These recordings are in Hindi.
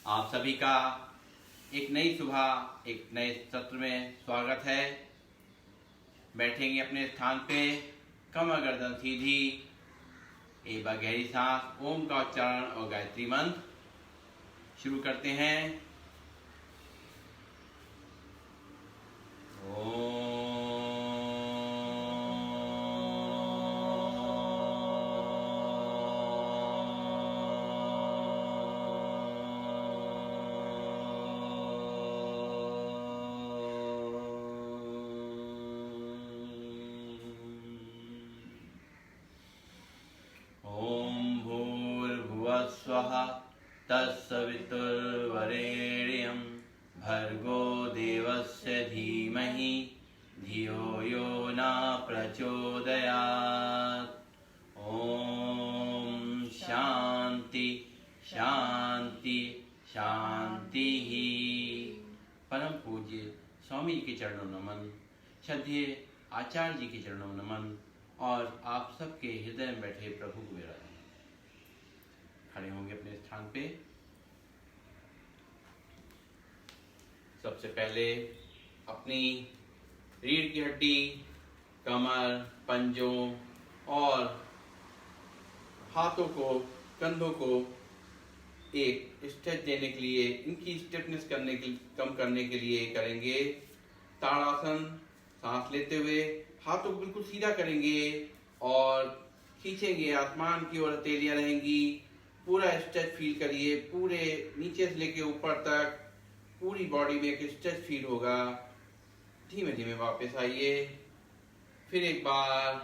आप सभी का एक नई सुबह एक नए सत्र में स्वागत है। बैठेंगे अपने स्थान पे, कमर गर्दन सीधी, एक बार गहरी सांस, ओम का उच्चारण और गायत्री मंत्र शुरू करते हैं। ओम स्वः तत्सवितुर्वरेण्यं भर्गो देवस्य धीमहि धियो यो न प्रचोदयात्। ओम शांति शांति शांति। परम पूज्य स्वामी जी के चरणों नमन, श्रद्धेय आचार्य जी के चरणों नमन और आप सबके हृदय में बैठे प्रभु को मेरा खड़े होंगे अपने स्थान पे। सबसे पहले अपनी रीढ़ की हड्डी, कमर, पंजों और हाथों को, कंधों को एक स्ट्रेच देने के लिए, इनकी स्टिफनेस कम करने के लिए करेंगे ताड़ासन। सांस लेते हुए हाथों को बिल्कुल सीधा करेंगे और खींचेंगे आसमान की ओर, हथेलियां रहेंगी। पूरा स्ट्रेच फील करिए, पूरे नीचे से लेके ऊपर तक पूरी बॉडी में एक स्ट्रेच फील होगा। धीमे धीमे वापस आइए। फिर एक बार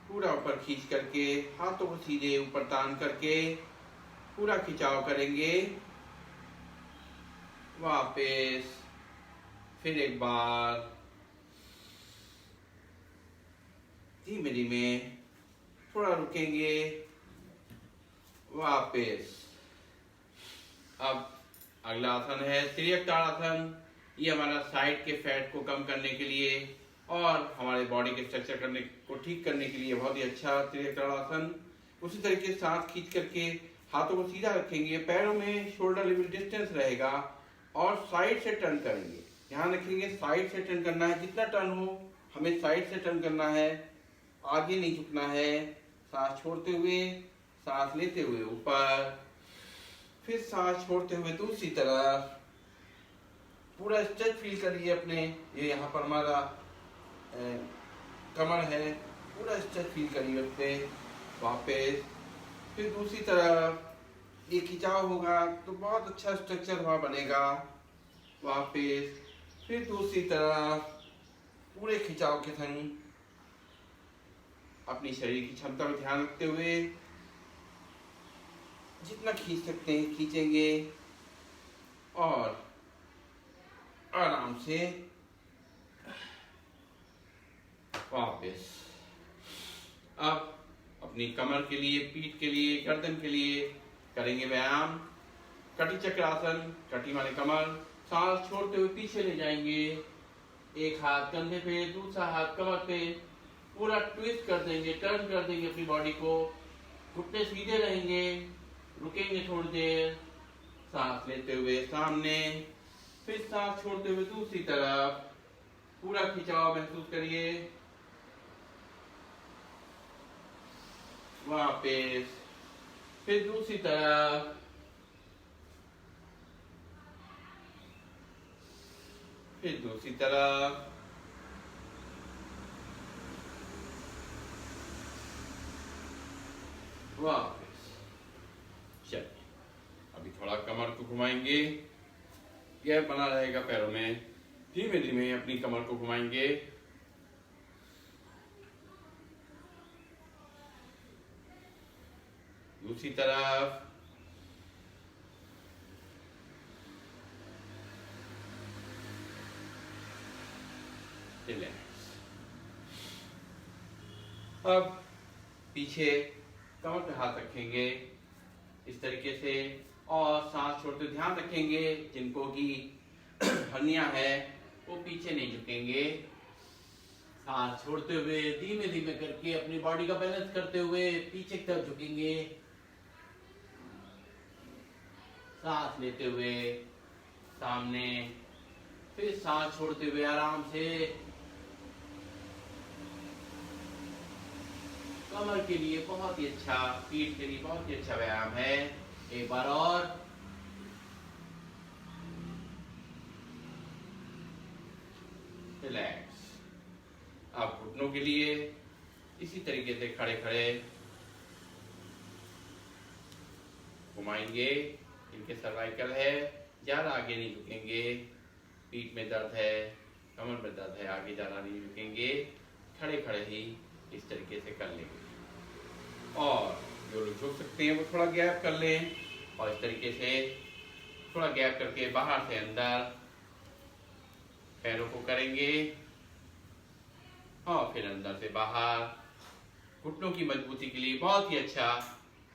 पूरा ऊपर खींच करके हाथों को सीधे ऊपर तान करके पूरा खिंचाव करेंगे। वापस फिर एक बार धीमे धीमे थोड़ा रुकेंगे। वापस अब अगला आसन है तिर्यक ताड़ासन। ये हमारा साइड के फैट को कम करने के लिए और हमारे बॉडी के स्ट्रक्चर को ठीक करने के लिए बहुत ही अच्छा तिर्यक ताड़ासन। उसी तरीके से सांस खींच करके हाथों को सीधा रखेंगे, पैरों में शोल्डर लेवल डिस्टेंस रहेगा और साइड से टर्न करेंगे। ध्यान रखेंगे साइड से टर्न करना है, जितना टर्न हो हमें साइड से टर्न करना है, आगे नहीं झुकना है। सांस छोड़ते हुए, सांस लेते हुए ऊपर, फिर सांस छोड़ते हुए दूसरी तरफ। पूरा स्ट्रेच फील करिए अपने, ये यहाँ पर हमारा कमर है, पूरा स्ट्रेच फील करिए उस पे। वापस फिर दूसरी तरफ ये खिंचाव होगा तो बहुत अच्छा स्ट्रक्चर वहाँ बनेगा। वापस फिर दूसरी तरफ पूरे खिंचाव के संग अपनी शरीर की क्षमता में ध्यान रखते हुए जितना खींच सकते हैं खींचेंगे और आराम से वापस। अब अपनी कमर के लिए, पीठ के लिए, गर्दन के लिए करेंगे व्यायाम कटी चक्रासन। कटी माने कमर। सांस छोड़ते हुए पीछे ले जाएंगे, एक हाथ कंधे पे, दूसरा हाथ कमर पे, पूरा ट्विस्ट कर देंगे, टर्न कर देंगे अपनी बॉडी को। घुटने सीधे रहेंगे, रुकेंगे थोड़ी देर, सांस लेते हुए सामने, फिर सांस छोड़ते हुए दूसरी तरफ। पूरा खिंचाव महसूस करिए। वापस फिर दूसरी तरफ। फिर दूसरी तरफ। वापस। चलिए अभी थोड़ा कमर को घुमाएंगे, गैप बना रहेगा पैरों में। धीमे धीमे अपनी कमर को घुमाएंगे। दूसरी तरफ। अब पीछे कमर पे हाथ रखेंगे इस तरीके से और सांस छोड़ते ध्यान रखेंगे जिनको कि हर्निया है वो पीछे नहीं झुकेंगे। सांस छोड़ते हुए धीमे धीमे करके अपनी बॉडी का बैलेंस करते हुए पीछे की तरफ झुकेंगे। सांस लेते हुए सामने, फिर सांस छोड़ते हुए आराम से। कमर के लिए बहुत ही अच्छा, पीठ के लिए बहुत ही अच्छा व्यायाम है। एक बार और। रिलैक्स। अब घुटनों के लिए इसी तरीके से खड़े खड़े घुमाएंगे। इनके सर्वाइकल है, ज्यादा आगे नहीं झुकेंगे। पीठ में दर्द है, कमर में दर्द है, आगे ज्यादा नहीं झुकेंगे। खड़े खड़े ही इस तरीके से कर लेंगे। और जो लोग झुक सकते हैं वो थोड़ा गैप कर लें, और इस तरीके से थोड़ा गैप करके बाहर से अंदर पैरों को करेंगे, और फिर अंदर से बाहर। घुटनों की मजबूती के लिए बहुत ही अच्छा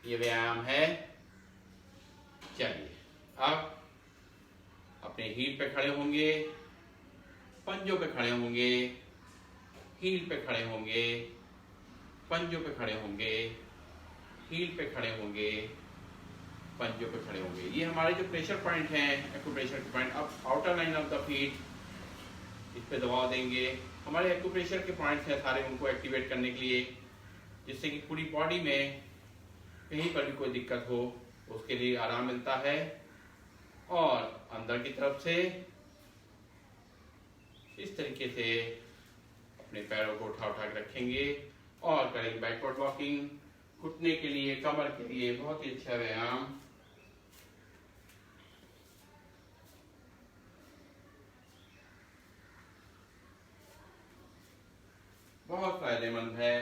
ये व्यायाम है। चलिए, अब अपने हील पे खड़े होंगे, पंजों पे खड़े होंगे, हील पे खड़े होंगे, पंजों पे खड़े होंगे, हील पे खड़े होंगे, पंजों पे खड़े होंगे। ये हमारे जो प्रेशर पॉइंट हैं, एक्यूप्रेशर के पॉइंट, अब outer line of the feet, इस पे दबाव देंगे। हमारे एक्यूप्रेशर के पॉइंट्स हैं सारे, उनको एक्टिवेट करने के लिए, जिससे कि पूरी बॉडी में कहीं पर भी कोई दिक्कत हो उसके लिए आराम मिलता है। और अंदर की तरफ से इस तरीके से अपने पैरों को उठा उठा के रखेंगे और करेंगे बैकवर्ड वॉकिंग। घुटने के लिए, कमर के लिए बहुत ही अच्छा व्यायाम। बहुत फायदेमंद है,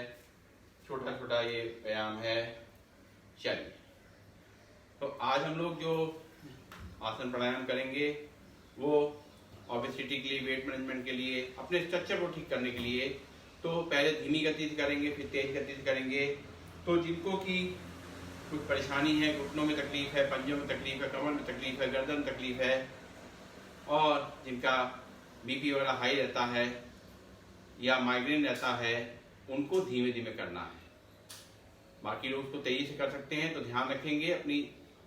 छोटा छोटा ये व्यायाम है। चलिए, तो आज हम लोग जो आसन प्राणायाम करेंगे वो ओबेसिटी के लिए, वेट मैनेजमेंट के लिए, अपने स्ट्रक्चर को ठीक करने के लिए। तो पहले धीमी गति से करेंगे, फिर तेज गति से करेंगे। तो जिनको की कुछ परेशानी है, घुटनों में तकलीफ है, पंजों में तकलीफ है, कमर में तकलीफ है, गर्दन में तकलीफ है, और जिनका बीपी वगैरह हाई रहता है या माइग्रेन रहता है, उनको धीमे धीमे करना है। बाकी लोग उसको तेजी से कर सकते हैं। तो ध्यान रखेंगे अपनी,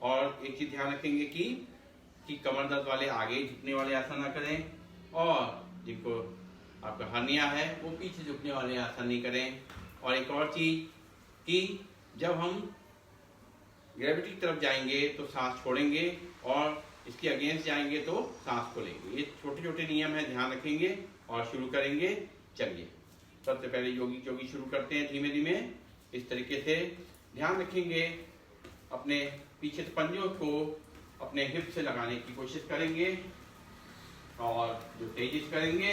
और एक चीज ध्यान रखेंगे कि कमर दर्द वाले आगे झुकने वाले आसन ना करें, और जिनको आपका हर्निया है वो पीछे झुकने वाले आसन नहीं करें। और एक और चीज कि जब हम ग्रेविटी की तरफ जाएंगे तो सांस छोड़ेंगे, और इसके अगेंस्ट जाएंगे तो सांस को लेंगे। ये छोटे छोटे नियम है, ध्यान रखेंगे और शुरू करेंगे। चलिए, सबसे पहले योगी जोगी शुरू करते हैं धीमे धीमे। इस तरीके से ध्यान रखेंगे, अपने पीछे पंजों को अपने हिप से लगाने की कोशिश करेंगे, और जो तेजी से करेंगे,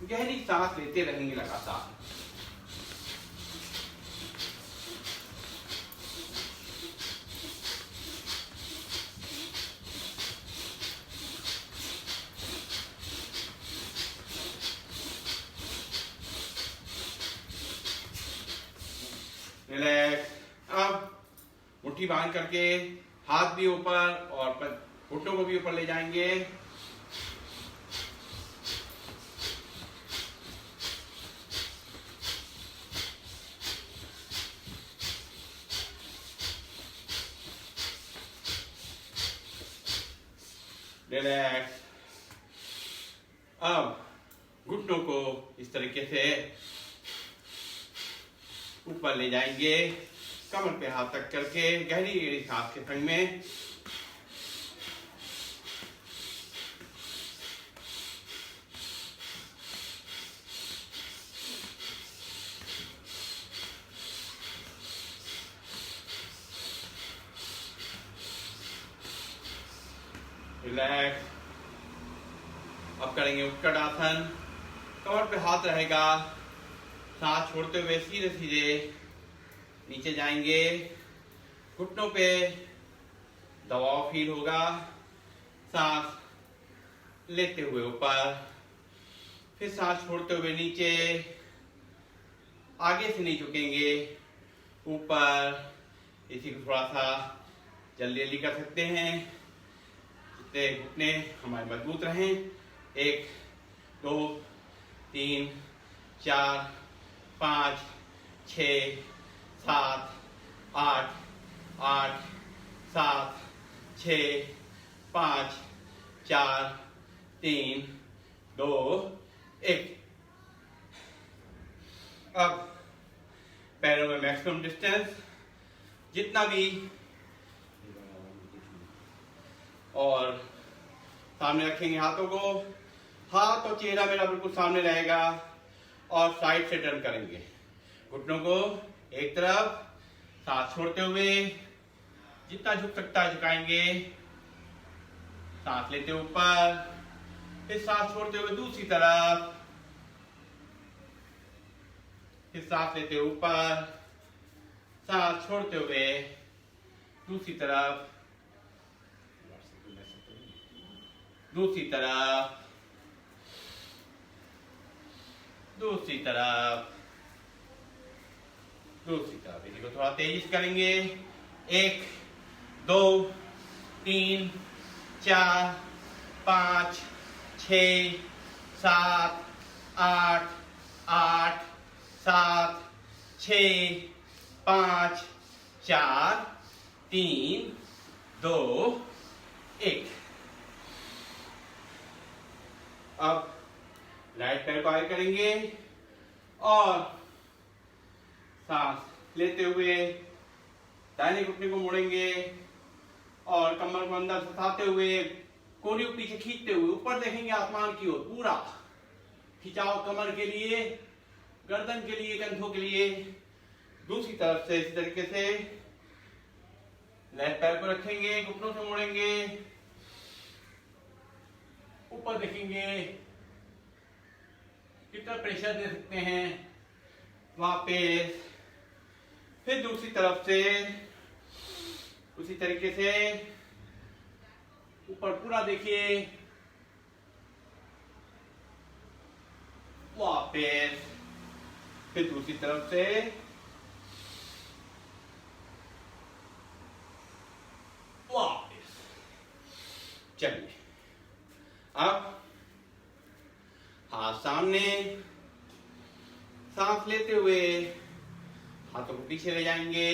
गहरी सांस लेते रहेंगे लगातार। रिलैक्स। अब मुट्ठी बांध करके हाथ भी ऊपर और घुटनों को भी ऊपर ले जाएंगे। रिलैक्स। अब घुटनों को इस तरीके से ऊपर ले जाएंगे, कमर पे हाथ तक करके गहरी गहरी सांस के संग में। रिलैक्स। अब करेंगे उत्कट आसन। कमर पे हाथ रहेगा, सांस छोड़ते हुए सीधे सीधे नीचे जाएंगे। घुटनों पे दबाव फील होगा। सांस लेते हुए ऊपर, फिर सांस छोड़ते हुए नीचे। आगे से नहीं झुकेंगे, ऊपर। इसी को थोड़ा सा जल्दी जल्दी कर सकते हैं, जिससे घुटने हमारे मजबूत रहें। 1 2 3 4 5 6 7 8 8 7 6, 5, 4, 3, 2, 1। अब पैरों में मैक्सिमम डिस्टेंस जितना भी, और सामने रखेंगे हाथों को। हाथ और चेहरा मेरा बिल्कुल सामने रहेगा और साइड से टर्न करेंगे। घुटनों को एक तरफ, सांस छोड़ते हुए जितना झुक सकता है झुकाएंगे। सांस लेते ऊपर, फिर सांस छोड़ते हुए दूसरी तरफ, फिर सांस लेते ऊपर, सांस छोड़ते हुए दूसरी तरफ, दूसरी तरफ, दूसरी तरफ, दूसरी तरफ। इसी को थोड़ा तेजी से करेंगे। 1, 2, 3, 4, 5, 6, 7, 8, 8, 7, 6, 5, 4, 3, 2, 1। अब राइट पैर को आगे करेंगे और सांस लेते हुए दाहिने घुटने को मोड़ेंगे और कमर को अंदर फंसाते हुए कोहनी को पीछे खींचते हुए ऊपर देखेंगे आसमान की ओर। पूरा खिंचाव कमर के लिए, गर्दन के लिए, कंधों के लिए। दूसरी तरफ से इस तरीके से लेफ्ट पैर को रखेंगे, घुटनों से मोड़ेंगे, ऊपर देखेंगे, कितना प्रेशर दे सकते हैं। वापस फिर दूसरी तरफ से उसी तरीके से ऊपर पूरा देखिए, वापस फिर दूसरी तरफ से, वापस। चलिए, अब हाथ सामने, सांस लेते हुए हाथों को पीछे ले जाएंगे,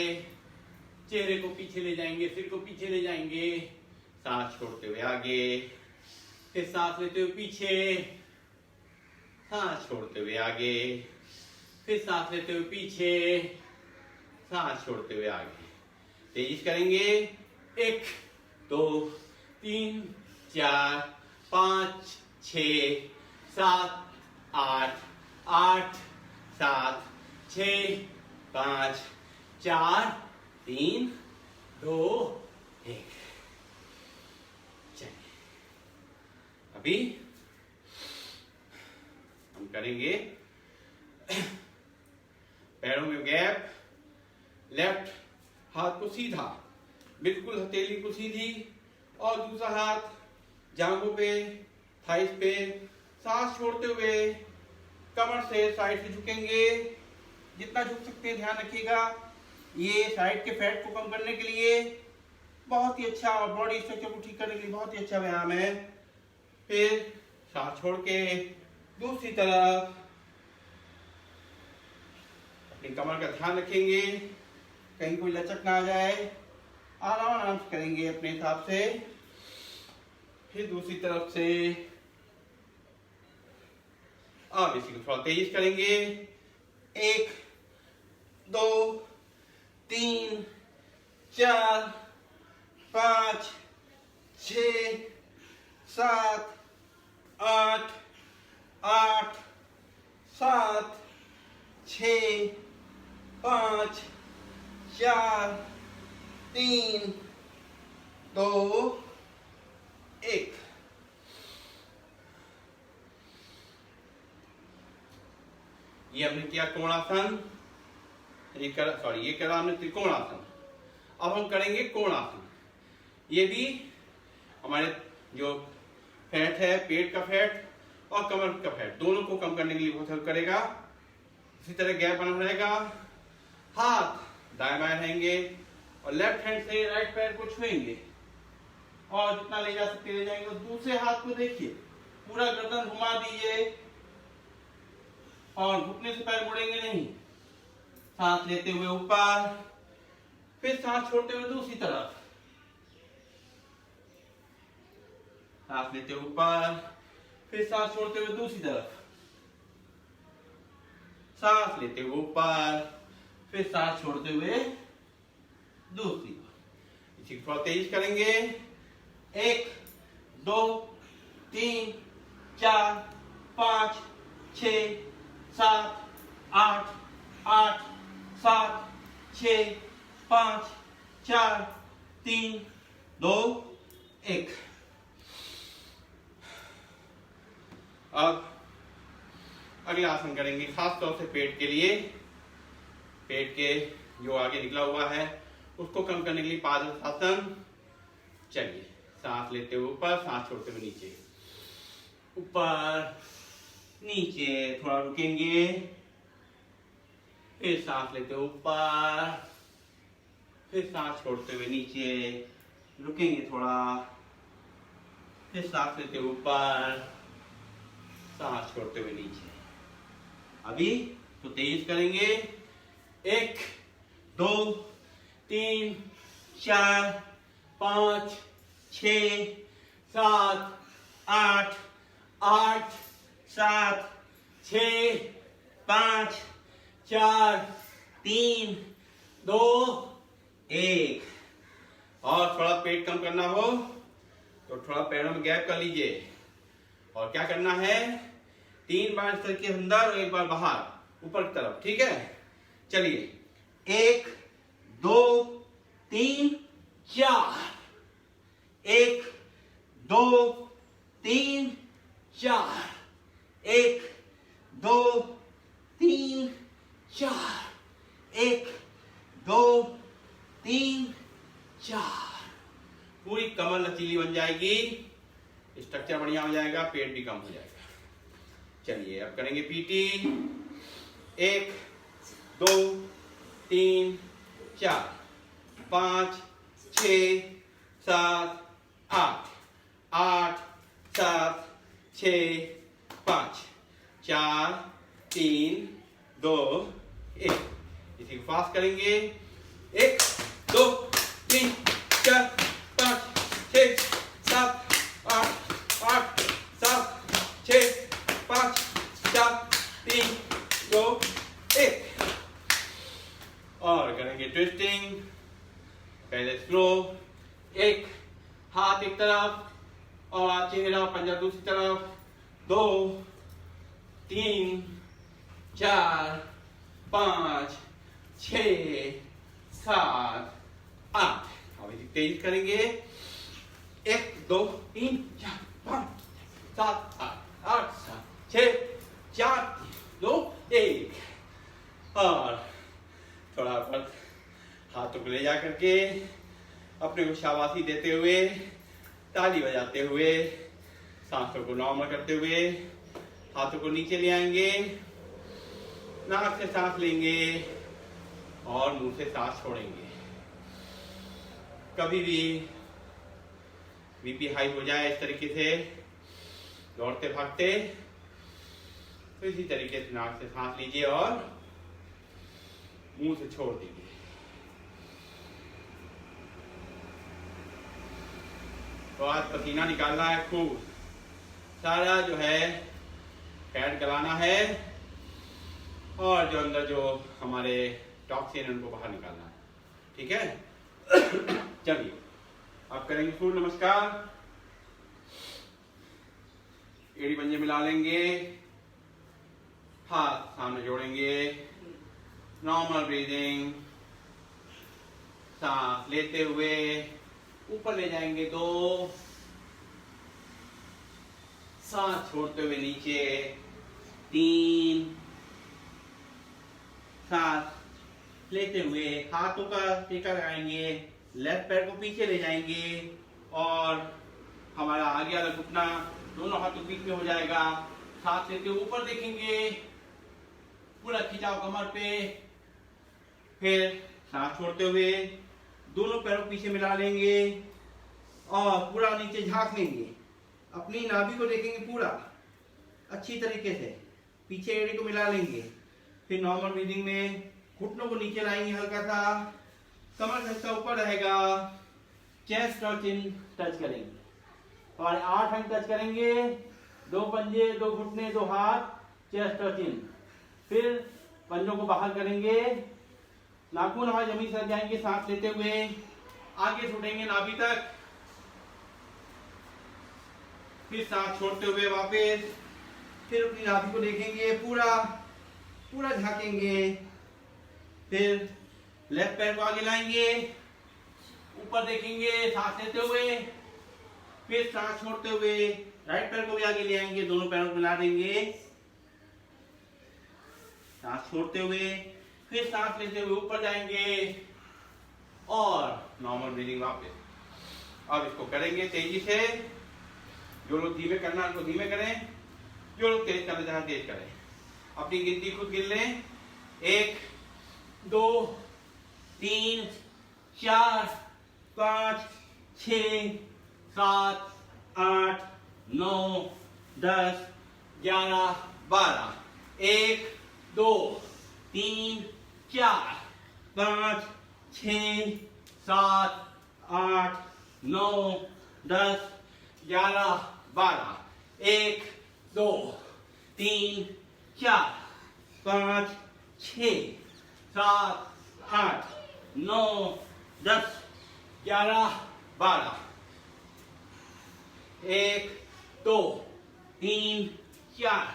चेहरे को पीछे ले जाएंगे, सिर को पीछे ले जाएंगे। सांस छोड़ते हुए आगे, फिर सांस लेते हुए पीछे, सांस छोड़ते हुए आगे, फिर सांस लेते हुए पीछे, सांस छोड़ते हुए आगे। तेजी से करेंगे। 1, 2, 3, 4, 5, 6, 7, 8, 8, 7, 6, 5, 4, 3, 2, 1। चलिए, अभी हम करेंगे पैरों में गैप। लेफ्ट हाथ को सीधा, बिल्कुल हथेली को सीधी, और दूसरा हाथ जांघों पे, थाइस पे। सांस छोड़ते हुए कमर से साइड से झुकेंगे, जितना झुक सकते हैं ध्यान रखिएगा। ये साइड के फैट को कम करने के लिए बहुत ही अच्छा, और बॉडी स्ट्रक्चर को ठीक करने के लिए बहुत ही अच्छा व्यायाम है। फिर सांस छोड़ के दूसरी तरफ, अपनी कमर का ध्यान रखेंगे, कहीं कोई लचक ना आ जाए। आराम से करेंगे अपने हिसाब से। फिर दूसरी तरफ से, अब इसी को थोड़ा तेज करेंगे। 1, 2, 3, 4, 5, 6, 7, 8, 8, 7, 6, 5, 4, 3, 2, 1। ये हमने किया कोणासन, ये करा हमने त्रिकोणासन। अब हम करेंगे कोणासन। ये भी हमारे जो फैट है, पेट का फैट और कमर का फैट, दोनों को कम करने के लिए बहुत हेल्प करेगा। इसी तरह गैप बना रहेगा। हाथ दाएं बाएं रहेंगे और लेफ्ट हैंड से राइट पैर को छुएंगे और जितना ले जा सकते ले जाएंगे। दूसरे हाथ को देखिए, पूरा गर्दन घुमा दीजिए और घुटने से पैर मुड़ेंगे नहीं। सांस लेते हुए ऊपर, फिर सांस छोड़ते हुए दूसरी तरफ, सांस लेते हुए ऊपर, फिर सांस छोड़ते हुए दूसरी तरफ, सांस लेते हुए ऊपर, फिर सांस छोड़ते हुए दूसरी तरफ। इसी को थोड़ा तेज करेंगे। 1 2 3 4 5 6 7 8 8 7 6 5 4 3 2 1। अब अगला आसन करेंगे खास तौर से पेट के लिए। पेट के जो आगे निकला हुआ है उसको कम करने के लिए पादहस्तासन। चलिए, सांस लेते हुए ऊपर, सांस छोड़ते हुए नीचे, ऊपर नीचे, थोड़ा रुकेंगे, फिर सांस लेते हुए ऊपर, फिर सांस छोड़ते हुए नीचे, रुकेंगे थोड़ा, फिर सांस लेते हुए ऊपर, सांस छोड़ते हुए नीचे। अभी तो तेज करेंगे। 1 2 3 4 5 6 7 8 8 7 6 5 4 3 2 1। और थोड़ा पेट कम करना हो तो थोड़ा पैरों में गैप कर लीजिए। और क्या करना है, 3 बार सर के अंदर और 1 बार बाहर, ऊपर की तरफ। ठीक है, चलिए। 1 2 3 4, 1 2 3 4, 1 2 3 4, 1 2 3 4। पूरी कमर लचीली बन जाएगी, स्ट्रक्चर बढ़िया हो जाएगा, पेट भी कम हो जाएगा। चलिए, अब करेंगे पीटी। 1 2 3 4 5 6 7 8 8 7 6 5 4 3 2 1। इसी को फास्ट करेंगे। 1 2 3 4 5 6 7 8 8 7 6 5 4 3 2 1। और करेंगे ट्विस्टिंग। पहले स्लो, 1 हाथ एक तरफ और चेहरा पंजा दूसरी तरफ, 2 3 4 5 6 7 8। अभी तेज करेंगे। 1 2 3 4 5 7 8 8 7 6 4 3 2 1। और थोड़ा पर हाथों को ले जा करके अपने को शाबाशी देते हुए, ताली बजाते हुए, सांसों को नॉर्मल करते हुए हाथों को नीचे ले आएंगे। नाक से सांस लेंगे और मुंह से सांस छोड़ेंगे। कभी भी बीपी हाई हो जाए इस तरीके से दौड़ते भागते, तो इसी तरीके से नाक से सांस लीजिए और मुंह से छोड़ दीजिए। तो आज पसीना निकालना है खूब, सारा जो है फैट गलाना है और जो अंदर जो हमारे टॉक्सिन है उनको बाहर निकालना है। ठीक है, चलिए अब करेंगे सूर्य नमस्कार। एड़ी पंजे मिला लेंगे, हाथ सामने जोड़ेंगे, नॉर्मल ब्रीदिंग। सांस लेते हुए ऊपर ले जाएंगे 2, सांस छोड़ते हुए नीचे 3, सांस लेते हुए हाथों का टेका लगाएंगे, लेफ्ट पैर को पीछे ले जाएंगे और हमारा आगे वाला घुटना दोनों हाथों बीच में हो जाएगा। सांस लेते हुए ऊपर देखेंगे, पूरा खिंचाव कमर पे, फिर सांस छोड़ते हुए दोनों पैरों पीछे मिला लेंगे और पूरा नीचे झांक लेंगे। अपनी नाभि को देखेंगे पूरा अच्छी तरीके से, पीछे एड़ी को मिला लेंगे। फिर नॉर्मल ब्रीदिंग में घुटनों को नीचे लाएंगे, हल्का सा कमर का हिस्सा ऊपर रहेगा, चेस्ट और चिन टच करेंगे हमारे 8 अंग टच करेंगे, 2 पंजे, 2 घुटने, 2 हाथ, चेस्ट और चिन। फिर पंजों को बाहर करेंगे, नाखून हमारे जमीन से जाएंगे, सांस लेते हुए आगे छूटेंगे नाभि तक, फिर सांस छोड़ते हुए वापस, फिर अपनी नाभि को देखेंगे, पूरा पूरा झांकेंगे, फिर लेफ्ट पैर को आगे लाएंगे, ऊपर देखेंगे सांस लेते हुए, फिर सांस छोड़ते हुए राइट पैर को भी आगे ले आएंगे, दोनों पैरों को मिला देंगे, सांस छोड़ते हुए, फिर सांस लेते हुए ऊपर जाएंगे और नॉर्मल ब्रीदिंग वापस। अब इसको करेंगे तेजी से, जो लोग धीमे करना उनको धीमे करें, जो लोग तेज करना चाहें तेज करें। अपनी गिनती खुद गिन लें, 1 2 3 4 5 6 7 8 9 10 11 12। 1 2 3 4 5 6 7 8 9 10 11 12। 1 2 3 4 5 6 7 8 9 10 11 12। 1 2 3 4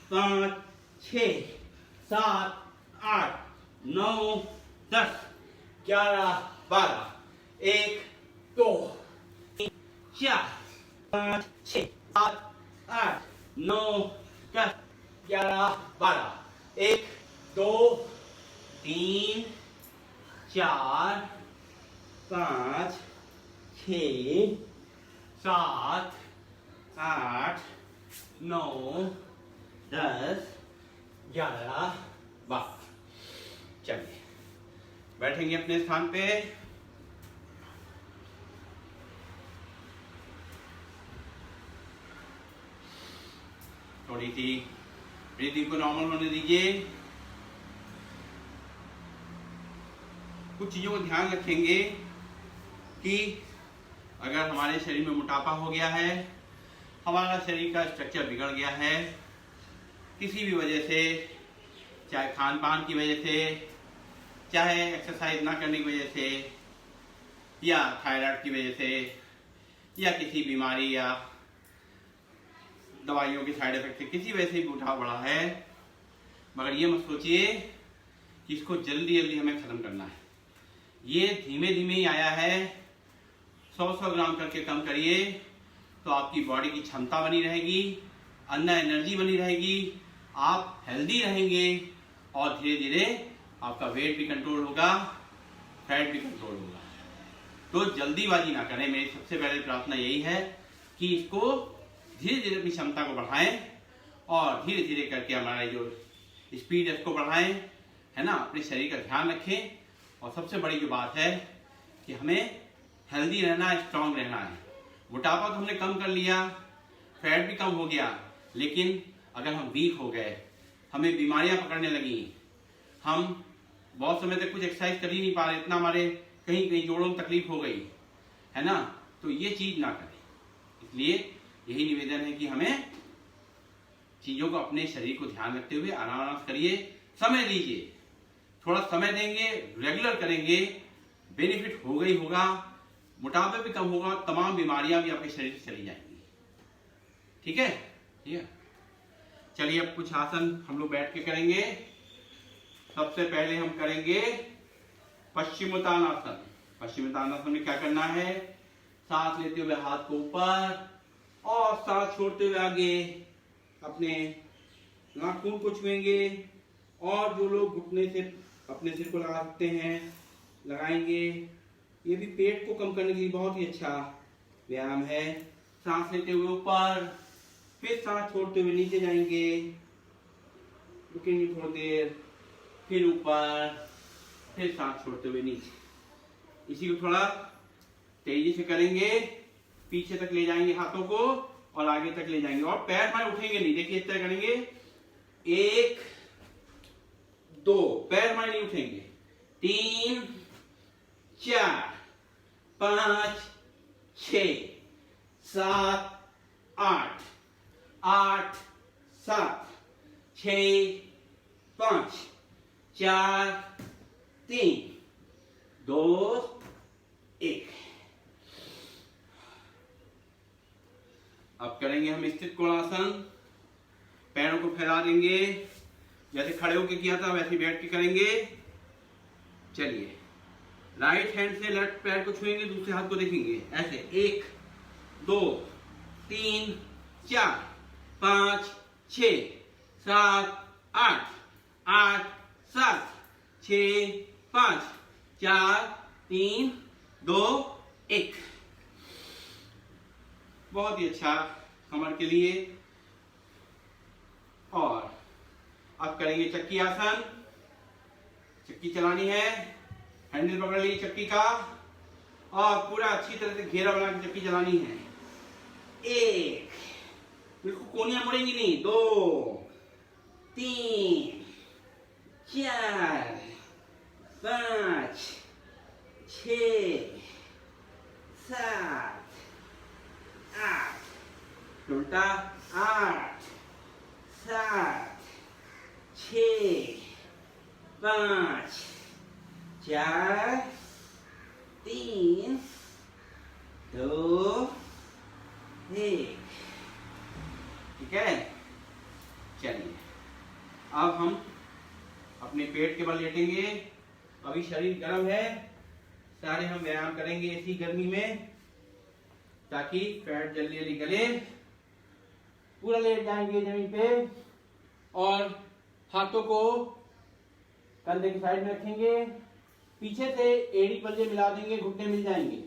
5 6 7 8 9 10 11 12। 1 2 3 4 5 6 7 8 9 10 11 12। 1 2 3 4 5 6 7 8 9 10 11 12। चलिए बैठेंगे अपने स्थान पे। थोड़ी सी ब्रीदिंग को नॉर्मल होने दीजिए। कुछ चीजों को ध्यान रखेंगे कि अगर हमारे शरीर में मोटापा हो गया है, हमारा शरीर का स्ट्रक्चर बिगड़ गया है किसी भी वजह से, चाहे खान पान की वजह से, चाहे एक्सरसाइज ना करने की वजह से, या थायराइड की वजह से, या किसी बीमारी या दवाइयों के साइड इफेक्ट से किसी वजह से मोटापा बढ़ा है, मगर ये मत सोचिए कि इसको जल्दी जल्दी हमें खत्म करना है। ये धीमे धीमे ही आया है। 100-100 ग्राम करके कम करिए तो आपकी बॉडी की क्षमता बनी रहेगी, अंदर एनर्जी बनी रहेगी, आप हेल्दी रहेंगे और धीरे धीरे आपका वेट भी कंट्रोल होगा, फैट भी कंट्रोल होगा। तो जल्दीबाजी ना करें। मेरी सबसे पहले प्रार्थना यही है कि इसको धीरे धीरे अपनी क्षमता को बढ़ाएं और धीरे धीरे करके हमारा जो स्पीड है उसको बढ़ाएं, है ना। अपने शरीर का ध्यान रखें और सबसे बड़ी जो बात है कि हमें हेल्दी रहना है, स्ट्रांग रहना है। मोटापा तो हमने कम कर लिया, फैट भी कम हो गया, लेकिन अगर हम वीक हो गए, हमें बीमारियां पकड़ने लगी, हम बहुत समय तक कुछ एक्सरसाइज कर ही नहीं पा रहे, इतना हमारे कहीं कहीं जोड़ों में तकलीफ हो गई, है ना, तो ये चीज ना करें। इसलिए यही निवेदन है कि हमें चीजों को अपने शरीर को ध्यान रखते हुए आराम आराम करिए, समय दीजिए। थोड़ा समय देंगे, रेगुलर करेंगे, बेनिफिट होगा ही होगा, मोटापा भी कम होगा, तमाम बीमारियां भी आपके शरीर से चली जाएंगी। ठीक है, ठीक है। चलिए अब कुछ आसन हम लोग बैठ के करेंगे। सबसे पहले हम करेंगे पश्चिमोत्तानासन। पश्चिमोत्तानासन में क्या करना है, सांस लेते हुए हाथ को ऊपर और सांस छोड़ते हुए आगे अपने नाखून को छुएंगे, और जो लोग घुटने से अपने सिर को लगा सकते हैं लगाएंगे। ये भी पेट को कम करने के लिए बहुत ही अच्छा व्यायाम है। सांस लेते हुए ऊपर, फिर सांस छोड़ते हुए नीचे जाएंगे, रुकेंगे थोड़ी देर, फिर ऊपर, फिर सांस छोड़ते हुए नीचे। इसी को थोड़ा तेजी से करेंगे, पीछे तक ले जाएंगे हाथों को और आगे तक ले जाएंगे, और पैर हमारे उठेंगे नहीं। देखिए इस तरह करेंगे, 1 2, पैर हमारे नहीं उठेंगे, 3 4 5 6 7 8 8 7 6 5 4 3 2 1। अब करेंगे हम स्थिर कोणासन। पैरों को फैला देंगे, जैसे खड़े होकर किया था वैसे बैठ के करेंगे। चलिए, राइट हैंड से लेफ्ट पैर को छुएंगे, दूसरे हाथ को देखेंगे ऐसे। 1 2 3 4 5 6 7 8 8 7 6 5 4 3 2 1। बहुत ही अच्छा कमर के लिए। और अब करेंगे चक्की आसन। चक्की चलानी है, हैंडल पकड़ लीजिए चक्की का और पूरा अच्छी तरह से घेरा बना के चक्की चलानी है। 1, बिल्कुल कोनियां मुड़ेंगी नहीं। 2 3 4 5 6 7 8, उल्टा 8 7 6 5 4 3 2 1। ठीक है। चलिए, अब हम अपने पेट के बल लेटेंगे। अभी शरीर गर्म है, सारे हम व्यायाम करेंगे इसी गर्मी में, ताकि फैट जल्दी जल्दी गले। पूरा लेट जाएंगे जमीन पे और हाथों को कंधे की साइड में रखेंगे। पीछे से एड़ी पंजे मिला देंगे, घुटने मिल जाएंगे।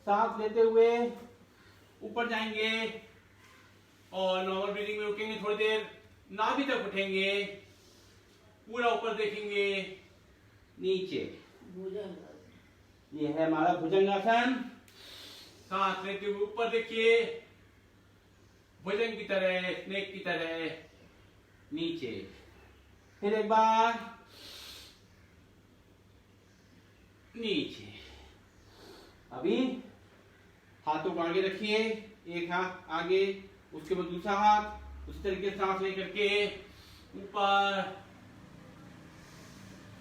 सांस लेते हुए ऊपर जाएंगे और नॉर्मल ब्रीदिंग में रुकेंगे थोड़ी देर। नाभि तक उठेंगे, पूरा ऊपर देखेंगे, नीचे। ये है हमारा भुजंगासन। सांस लेते हुए ऊपर देखिए, भुजंग की तरह, स्नेक की तरह, नीचे। फिर एक बार नीचे। अभी हाथों को आगे रखिए, एक हाथ आगे, उसके बाद दूसरा हाथ, उसी तरीके से सांस लेकर के ऊपर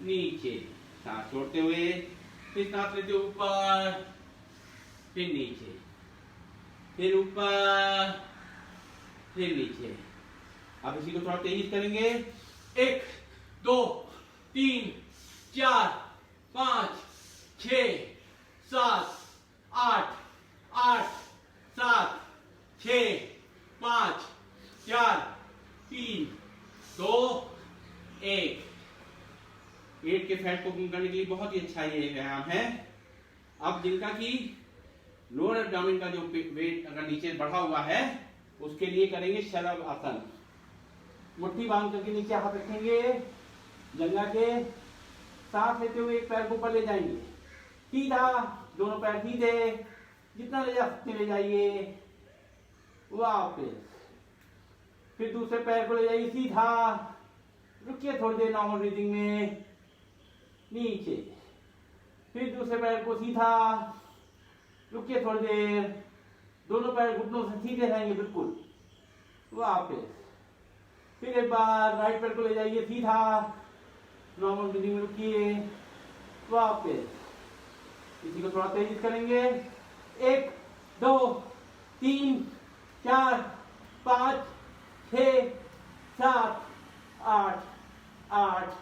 नीचे। सांस छोड़ते हुए फिर सांस लेते हुए ऊपर, फिर नीचे, फिर ऊपर, फिर नीचे। अब इसी को थोड़ा तेजी करेंगे। 1 2 3 4 5 6 7 8 8 7 6 5 4 3 2 1। पेट के फैट को कम करने के लिए बहुत ही अच्छा ये व्यायाम है। अब जिनका की लोअर एब्डोमेन का जो वेट अगर नीचे बढ़ा हुआ है, उसके लिए करेंगे शलभ आसन। मुट्ठी बांध करके नीचे हाथ रखेंगे जंघा के। सांस लेते हुए एक पैर को ऊपर ले जाएंगे, सीधा, दोनों पैर सीधे, जितना ले जा सकते ले जाइए। वापस, फिर दूसरे पैर को ले जाइए सीधा, रुकिए थोड़ी देर नॉर्मल ब्रीदिंग में, नीचे। फिर दूसरे पैर को सीधा, रुकिए थोड़ी देर, दोनों पैर घुटनों से सीधे रहेंगे बिल्कुल। वापस, फिर एक बार राइट पैर को ले जाइए सीधा, नॉर्मल ब्रीदिंग में रुकिए, वापस। इसी को थोड़ा तेजी करेंगे। 1 2 3 4 5 6 7 8 8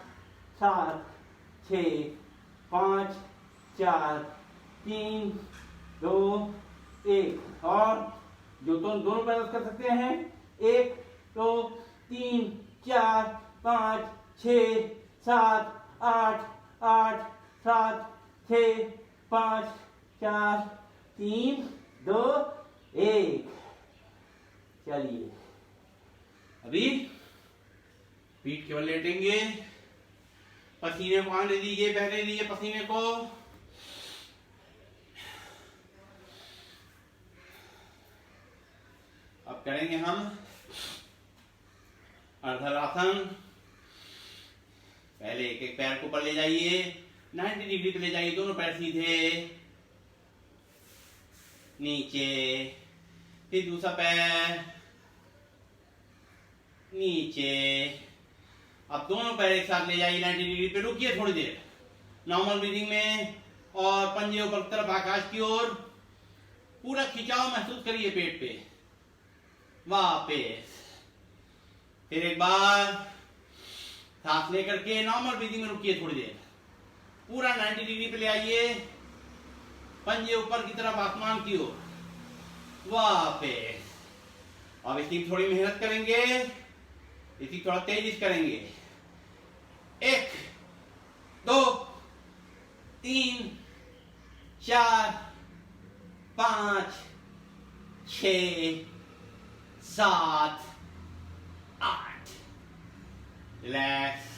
7 6 5 4 3 2 1। और जो तो दोनों बैलेंस कर सकते हैं। 1 2 3 4 5 6 7 8 8 7 6 5 4 3 2 1। चलिए, अभी पीठ केवल लेटेंगे, पसीने को आने दीजिए, बहने दीजिए पसीने को। अब करेंगे हम अर्धरासन। पहले एक एक पैर को ऊपर ले जाइए, 90 डिग्री पे ले जाइए, दोनों पैर सीधे, नीचे, फिर दूसरा पैर नीचे। अब दोनों पैर एक साथ ले जाइए 90 डिग्री पे, रुकिए थोड़ी देर नॉर्मल ब्रीदिंग में, और पंजे ऊपर की तरफ आकाश की ओर, पूरा खिंचाव महसूस करिए पेट पे। वापस फिर एक बार सांस लेकर के नॉर्मल ब्रीदिंग में रुकिए थोड़ी देर, पूरा 90 डिग्री पे ले आइए, पंजे ऊपर की तरफ आसमान की ओर। वापस। अब इसकी थोड़ी मेहनत करेंगे, इसकी थोड़ा तेजी से करेंगे। 1 2 3 4 5 6 7 8। रिलैक्स।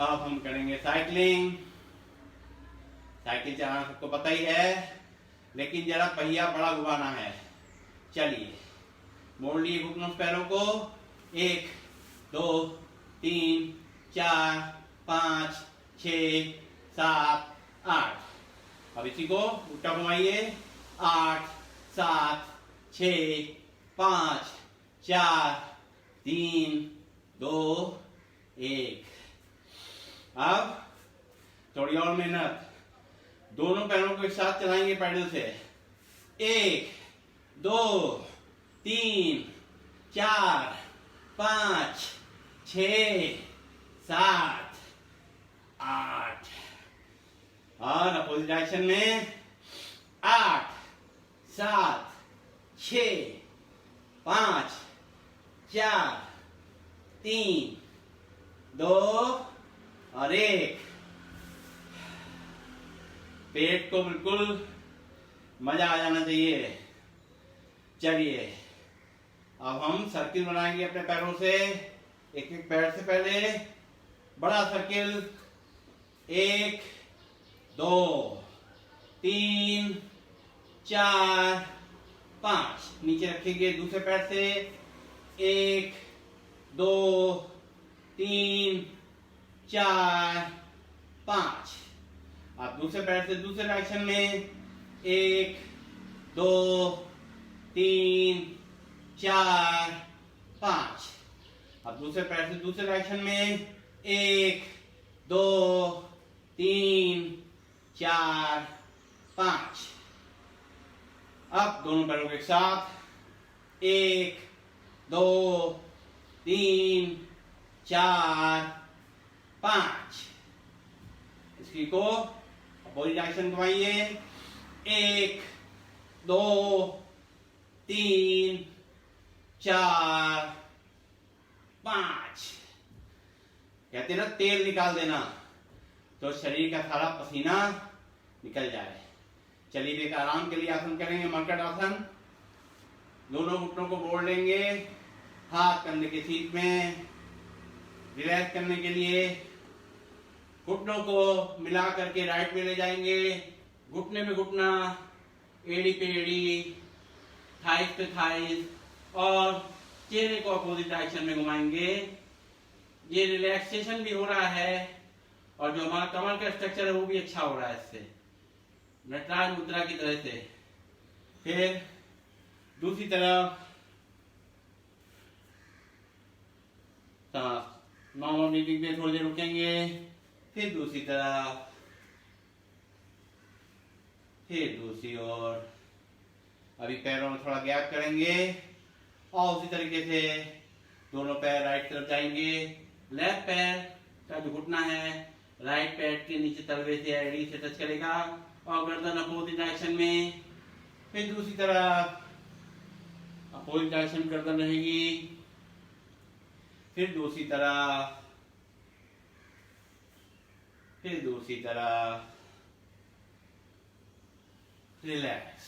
अब हम करेंगे साइकिलिंग। साइकिल चलाना सबको पता ही है, लेकिन जरा पहिया बड़ा घुमाना है। चलिए, मोड़ लिए घुटनों पैरों को। 1 2 3 4 5 6 7 8। अब इसी को उल्टा घुमाइए। 8 7 6 5 4 3 2 1। अब थोड़ी और मेहनत, दोनों पैरों को एक साथ चलाएंगे पैडल से। 1 2 3 4 5 6 7 8। और अपोजिट डायरेक्शन में 8 7 6 5 4 3 2 और 1। पेट को बिल्कुल मजा आ जाना चाहिए। चलिए, अब हम सर्किल बनाएंगे अपने पैरों से। एक एक पैर से पहले बड़ा सर्किल। 1 2 3 4 5। नीचे रखेंगे दूसरे पैर से। 1 2 3 4 5। आप दूसरे पैर से दूसरे डायरेक्शन में। 1 2 3 4 5। अब दूसरे पैर से दूसरे डायरेक्शन में। 1 2 3 4 5। अब दोनों पैरों के साथ 1 2 3 4 5। इसकी को अपोजिट डायरेक्शन घुमाइए। 1 2 3 4 5। कहते हैं ना, तेल निकाल देना, तो शरीर का सारा पसीना निकल जाए। चलिए, एक आराम के लिए आसन करेंगे, मरकट आसन। दोनों घुटनों को मोड़ लेंगे, हाथ कंधे के सीट में। रिलैक्स करने के लिए घुटनों को मिला करके राइट में ले जाएंगे। घुटने में घुटना, एड़ी पे एड़ी, थाइस पे थाइस, और चेहरे को अपोजिट डायरेक्शन में घुमाएंगे। ये रिलैक्सेशन भी हो रहा है, और जो हमारा कमर का स्ट्रक्चर है वो भी अच्छा हो रहा है इससे, नटराज मुद्रा की तरह से। फिर दूसरी तरफ नॉर्मल ब्रीदिंग पे थोड़ी देर रुकेंगे। फिर दूसरी तरफ, फिर दूसरी ओर। अभी पैरों में थोड़ा गैप करेंगे, और उसी तरीके से दोनों पैर राइट तरफ जाएंगे। लेफ्ट पैर का जो घुटना है राइट पैर के नीचे तलवे से एड़ी से टच करेगा, और गर्दन अपोजिट डायरेक्शन में। फिर दूसरी तरफ अपोजिट डायरेक्शन गर्दन रहेगी। फिर दूसरी तरफ, फिर दूसरी तरफ। रिलैक्स।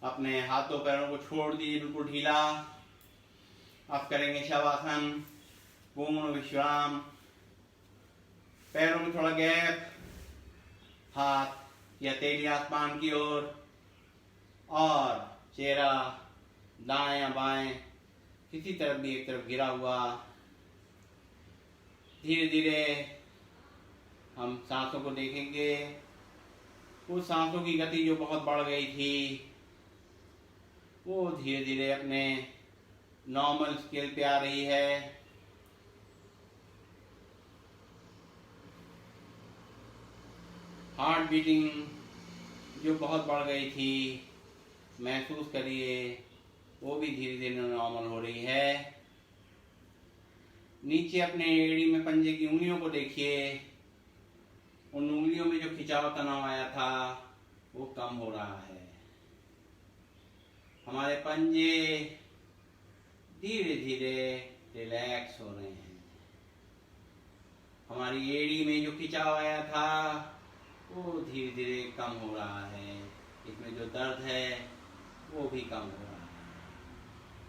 अपने हाथों पैरों को छोड़ दिए बिल्कुल ढीला। अब करेंगे शवासन, पूर्ण विश्राम। पैरों में थोड़ा गैप, हाथ या तेली आसमान की ओर, और चेहरा दाएं या बाएं किसी तरफ भी एक तरफ गिरा हुआ। धीरे धीरे हम सांसों को देखेंगे, उस सांसों की गति जो बहुत बढ़ गई थी वो धीरे धीरे अपने नॉर्मल स्केल पे आ रही है। हार्ट बीटिंग जो बहुत बढ़ गई थी महसूस करिए वो भी धीरे धीरे नॉर्मल हो रही है। नीचे अपने एड़ी में पंजे की उंगलियों को देखिए, उन उंगलियों में जो खिंचाव तनाव आया था वो कम हो रहा है। हमारे पंजे धीरे धीरे रिलैक्स हो रहे हैं। हमारी एड़ी में जो खिंचाव आया था वो धीरे धीरे कम हो रहा है। इसमें जो दर्द है वो भी कम हो रहा है।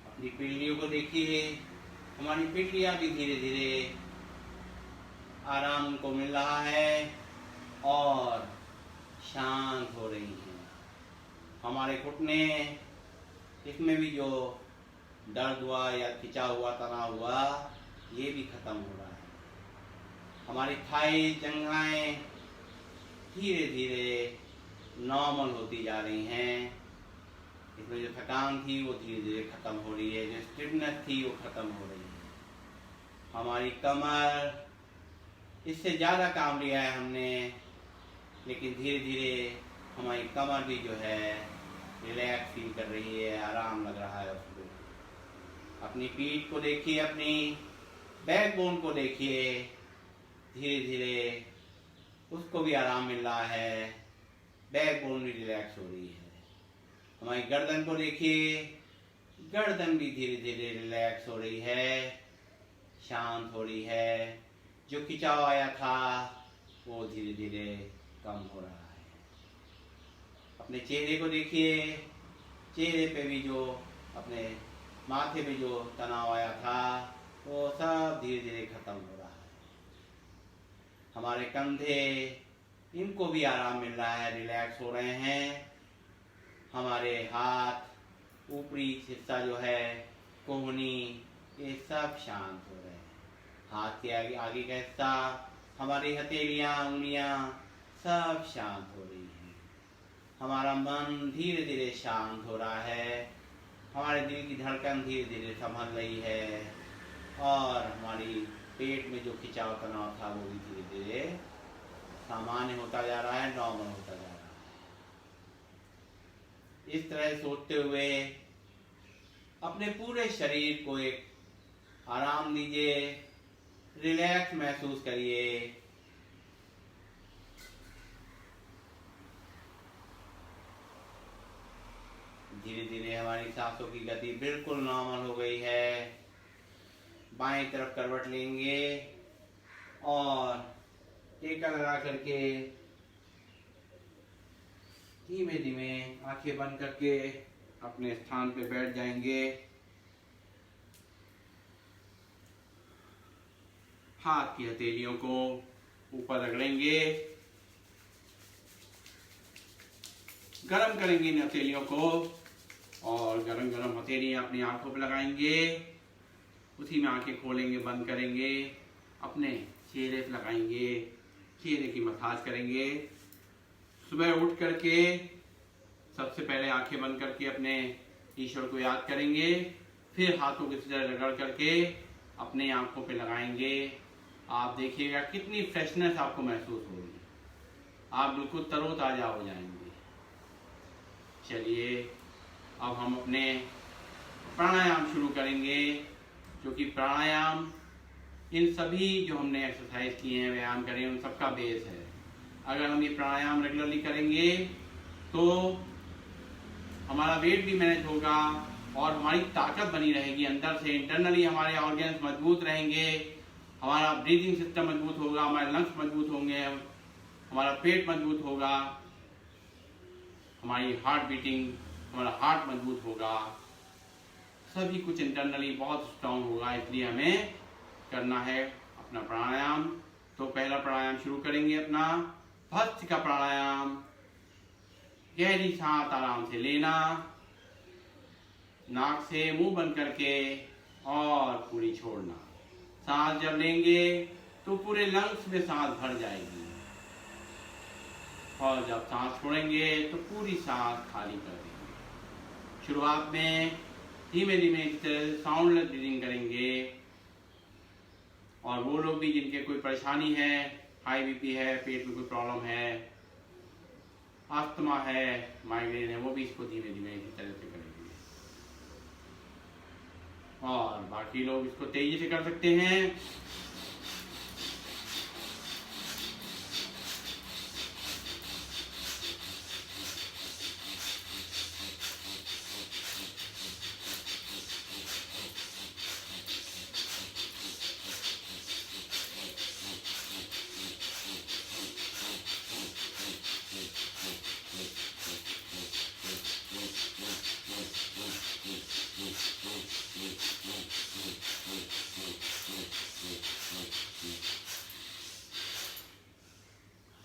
अपनी पिंडलियों को देखिए, हमारी पिंडलियां भी धीरे धीरे आराम को मिल रहा है और शांत हो रही हैं। हमारे घुटने, इसमें भी जो दर्द हुआ या खिंचा हुआ तनाव हुआ ये भी खत्म हो रहा है। हमारी थाई, जंघाएं धीरे धीरे नॉर्मल होती जा रही हैं। इसमें जो थकान थी वो धीरे धीरे खत्म हो रही है, जो स्टिफनेस थी वो खत्म हो रही है। हमारी कमर, इससे ज़्यादा काम लिया है हमने, लेकिन धीरे धीरे हमारी कमर भी जो है रिलैक्स फील कर रही है, आराम लग रहा है उसको। अपनी पीठ को देखिए, अपनी बैकबोन को देखिए, धीरे धीरे उसको भी आराम मिल रहा है, बैकबोन भी रिलैक्स हो रही है। हमारी गर्दन को देखिए, गर्दन भी धीरे धीरे रिलैक्स हो रही है, शांत हो रही है। जो खिंचाव आया था वो धीरे धीरे कम हो रहा है। अपने चेहरे को देखिए, चेहरे पे भी जो, अपने माथे पे जो तनाव आया था वो सब धीरे धीरे खत्म हो रहा है। हमारे कंधे, इनको भी आराम मिल रहा है, रिलैक्स हो रहे हैं। हमारे हाथ, ऊपरी हिस्सा जो है, कोहनी, ये सब शांत हो रहे हैं। हाथ के आगे का हिस्सा, हमारी हथेलियां, उंगलियां सब शांत हो रही हैं। हमारा मन धीरे धीरे शांत हो रहा है। हमारे दिल की धड़कन धीरे धीरे संभल रही है और हमारी पेट में जो खिंचाव तनाव था वो भी धीरे धीरे सामान्य होता जा रहा है, नॉर्मल होता जा रहा है। इस तरह सोचते हुए अपने पूरे शरीर को एक आराम दीजिए, रिलैक्स महसूस करिए। धीरे धीरे हमारी सांसों की गति बिल्कुल नॉर्मल हो गई है। बाएं तरफ करवट लेंगे और टेका लगा करके धीमे धीमे आंखें बंद करके अपने स्थान पे बैठ जाएंगे। हाथ की हथेलियों को ऊपर रगड़ेंगे, गरम करेंगे इन हथेलियों को और गरम गरम हथेलियां अपनी आंखों पर लगाएंगे। उसी में आंखें खोलेंगे, बंद करेंगे, अपने चेहरे पर लगाएंगे, चेहरे की मसाज करेंगे। सुबह उठ करके सबसे पहले आंखें बंद करके अपने ईश्वर को याद करेंगे, फिर हाथों की तरह रगड़ करके अपने आंखों पे लगाएंगे। आप देखिएगा कितनी फ्रेशनेस आपको महसूस होगी, आप बिल्कुल तरोताजा हो जाएंगे। चलिए अब हम अपने प्राणायाम शुरू करेंगे, जो कि प्राणायाम इन सभी जो हमने एक्सरसाइज किए हैं, व्यायाम करें, उन सबका बेस है। अगर हम ये प्राणायाम रेगुलरली करेंगे तो हमारा वेट भी मैनेज होगा और हमारी ताकत बनी रहेगी अंदर से। इंटरनली हमारे ऑर्गन्स मजबूत रहेंगे, हमारा ब्रीदिंग सिस्टम मजबूत होगा, हमारे लंग्स मजबूत होंगे, हमारा पेट मजबूत होगा, हमारी हार्ट बीटिंग, हमारा हार्ट मजबूत होगा, सभी कुछ इंटरनली बहुत स्ट्रांग होगा। इसलिए हमें करना है अपना प्राणायाम। तो पहला प्राणायाम शुरू करेंगे अपना भस्त्रिका प्राणायाम। गहरी सांस आराम से लेना, नाक से मुंह बंद करके और पूरी छोड़ना। सांस जब लेंगे तो पूरे लंग्स में सांस भर जाएगी और जब सांस छोड़ेंगे तो पूरी सांस खाली कर देंगे। शुरुआत में धीमे धीमे साउंडलेस ब्रीदिंग करेंगे। और वो लोग भी जिनके कोई परेशानी है, हाई बीपी है, पेट में कोई प्रॉब्लम है, अस्थमा है, माइग्रेन है, वो भी इसको धीमे धीमे इसी तरह से करेंगे। और बाकी लोग इसको तेजी से कर सकते हैं।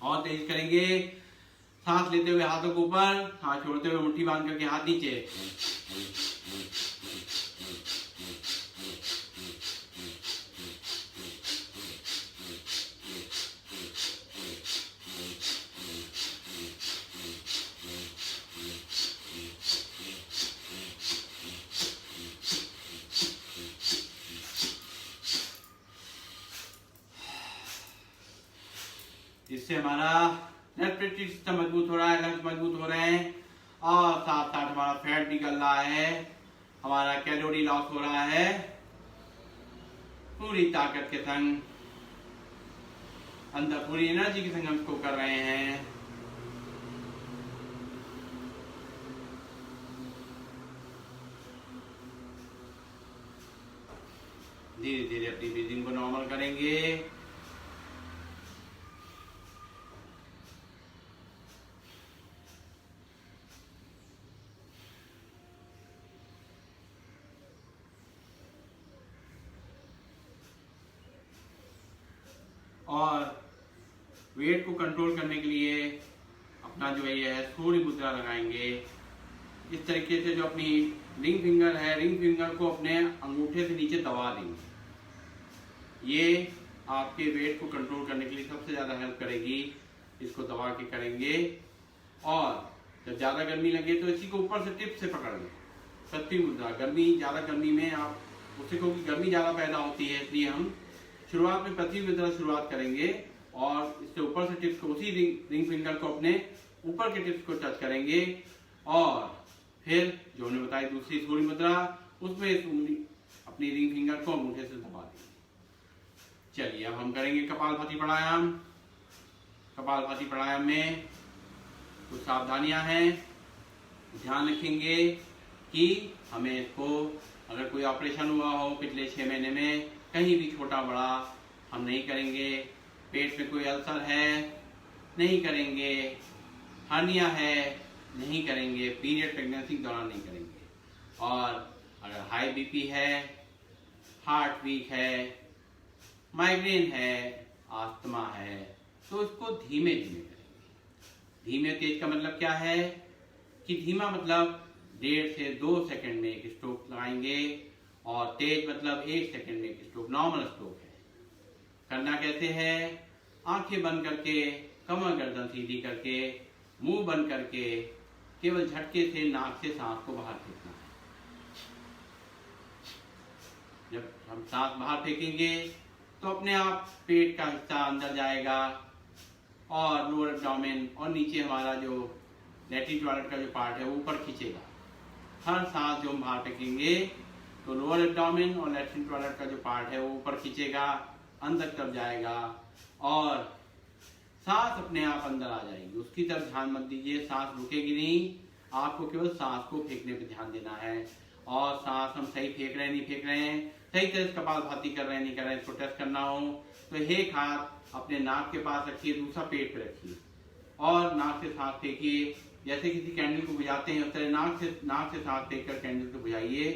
और तेज करेंगे। सांस लेते हुए हाथों को ऊपर, सांस छोड़ते हुए मुट्ठी बांध करके हाथ नीचे। इससे हमारा रेस्पिरेटरी सिस्टम मजबूत हो रहा है, लंग्स मजबूत हो रहे हैं और साथ साथ हमारा फैट निकल रहा है, हमारा कैलोरी लॉस हो रहा है। पूरी ताकत के संग, अंदर पूरी एनर्जी के संग हम इसको कर रहे हैं। धीरे धीरे अपनी ब्रीदिंग को नॉर्मल करेंगे। और वेट को कंट्रोल करने के लिए अपना जो ये है सूर्य मुद्रा लगाएंगे। इस तरीके से जो अपनी रिंग फिंगर है, रिंग फिंगर को अपने अंगूठे से नीचे दबा देंगे। ये आपके वेट को कंट्रोल करने के लिए सबसे ज़्यादा हेल्प करेगी। इसको दबा के करेंगे और जब ज़्यादा गर्मी लगे तो इसी को ऊपर से टिप से पकड़ लें। पृथ्वी मुद्रा, ज़्यादा गर्मी में आप उससे, क्योंकि गर्मी ज़्यादा पैदा होती है, इसलिए हम शुरुआत में पृथ्वी मुद्रा शुरुआत करेंगे और इससे ऊपर से टिप्स को, उसी रिंग फिंगर को अपने ऊपर के टिप्स को टच करेंगे और फिर जो हमने बताई दूसरी सूर्य मुद्रा, उसमें अपनी रिंग फिंगर को अंगूठे से दबा देंगे। चलिए अब हम करेंगे कपालभाति प्राणायाम। कपालभाति प्राणायाम में कुछ सावधानियां हैं। ध्यान रखेंगे कि हमें इसको, अगर कोई ऑपरेशन हुआ हो पिछले 6 महीने में, कहीं भी छोटा बड़ा, हम नहीं करेंगे। पेट में कोई अल्सर है, नहीं करेंगे। हर्निया है, नहीं करेंगे। पीरियड प्रेगनेंसी के दौरान नहीं करेंगे। और अगर हाई बीपी है, हार्ट वीक है, माइग्रेन है, अस्थमा है, तो इसको धीमे धीमे करेंगे। धीमे तेज का मतलब क्या है कि धीमा मतलब 1.5 से 2 सेकंड में एक स्ट्रोक लगाएंगे और तेज मतलब 1 सेकंड में एक स्ट्रोक, नॉर्मल स्ट्रोक है। करना कैसे है? आंखें बंद करके, कमर गर्दन सीधी करके, मुंह बंद करके, केवल झटके से नाक से सांस को बाहर फेंकना है। जब हम सांस बाहर फेंकेंगे तो अपने आप पेट का हिस्सा अंदर जाएगा और लोअर एब्डोमेन और नीचे हमारा जो लैट्रिन टॉयलेट का जो पार्ट है वो ऊपर खींचेगा। हर सांस जो हम बाहर फेंकेंगे तो लोअर एब्डोमेन और लैट्रिन टॉयलेट का जो पार्ट है वो ऊपर खींचेगा, अंदर तक जाएगा और सांस अपने आप अंदर आ जाएगी। उसकी तरफ ध्यान मत दीजिए, सांस रुकेगी नहीं, आपको केवल सांस को फेंकने पे ध्यान देना है। और सांस हम सही फेंक रहे हैं, नहीं फेंक रहे हैं, सही तरह से कपालभाति कर रहे हैं, नहीं कर रहे हैं, इसको टेस्ट करना हो तो एक हाथ अपने नाक के पास रखिए, दूसरा पेट पे रखिए और नाक से सांस फेंकिए। जैसे किसी कैंडल को बुझाते हैं उस तरह नाक से सांस फेंक कर कैंडल को बुझाइए।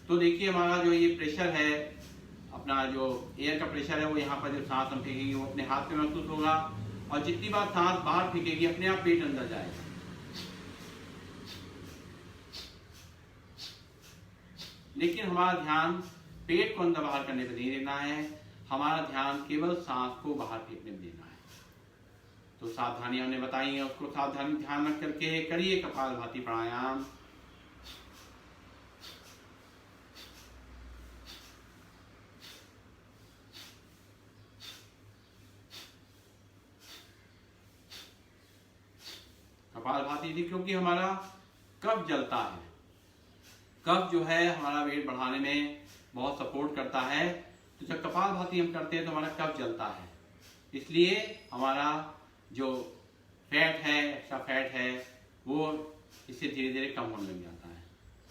तो देखिए हमारा जो ये प्रेशर है, अपना जो एयर का प्रेशर है, वो यहाँ पर जो सांस हम फेंकेंगे वो अपने हाथ पे महसूस होगा और जितनी बार सांस बाहर फेंकेगी अपने आप पेट अंदर जाएगा। लेकिन हमारा ध्यान पेट को अंदर बाहर करने पे नहीं देना है, हमारा ध्यान केवल सांस को बाहर फेंकने में देना है। तो सावधानियां हमने बताई हैं, उसको सावधानी ध्यान रख करके करिए कपालभाति प्राणायाम। कपालभाति थी क्योंकि हमारा कफ जलता है, कफ जो है हमारा वेट बढ़ाने में बहुत सपोर्ट करता है। तो जब कपालभाति हम करते हैं तो हमारा कफ जलता है, इसलिए हमारा जो फैट है, एक्स्ट्रा फैट है, वो इससे धीरे धीरे कम होने लग जाता है।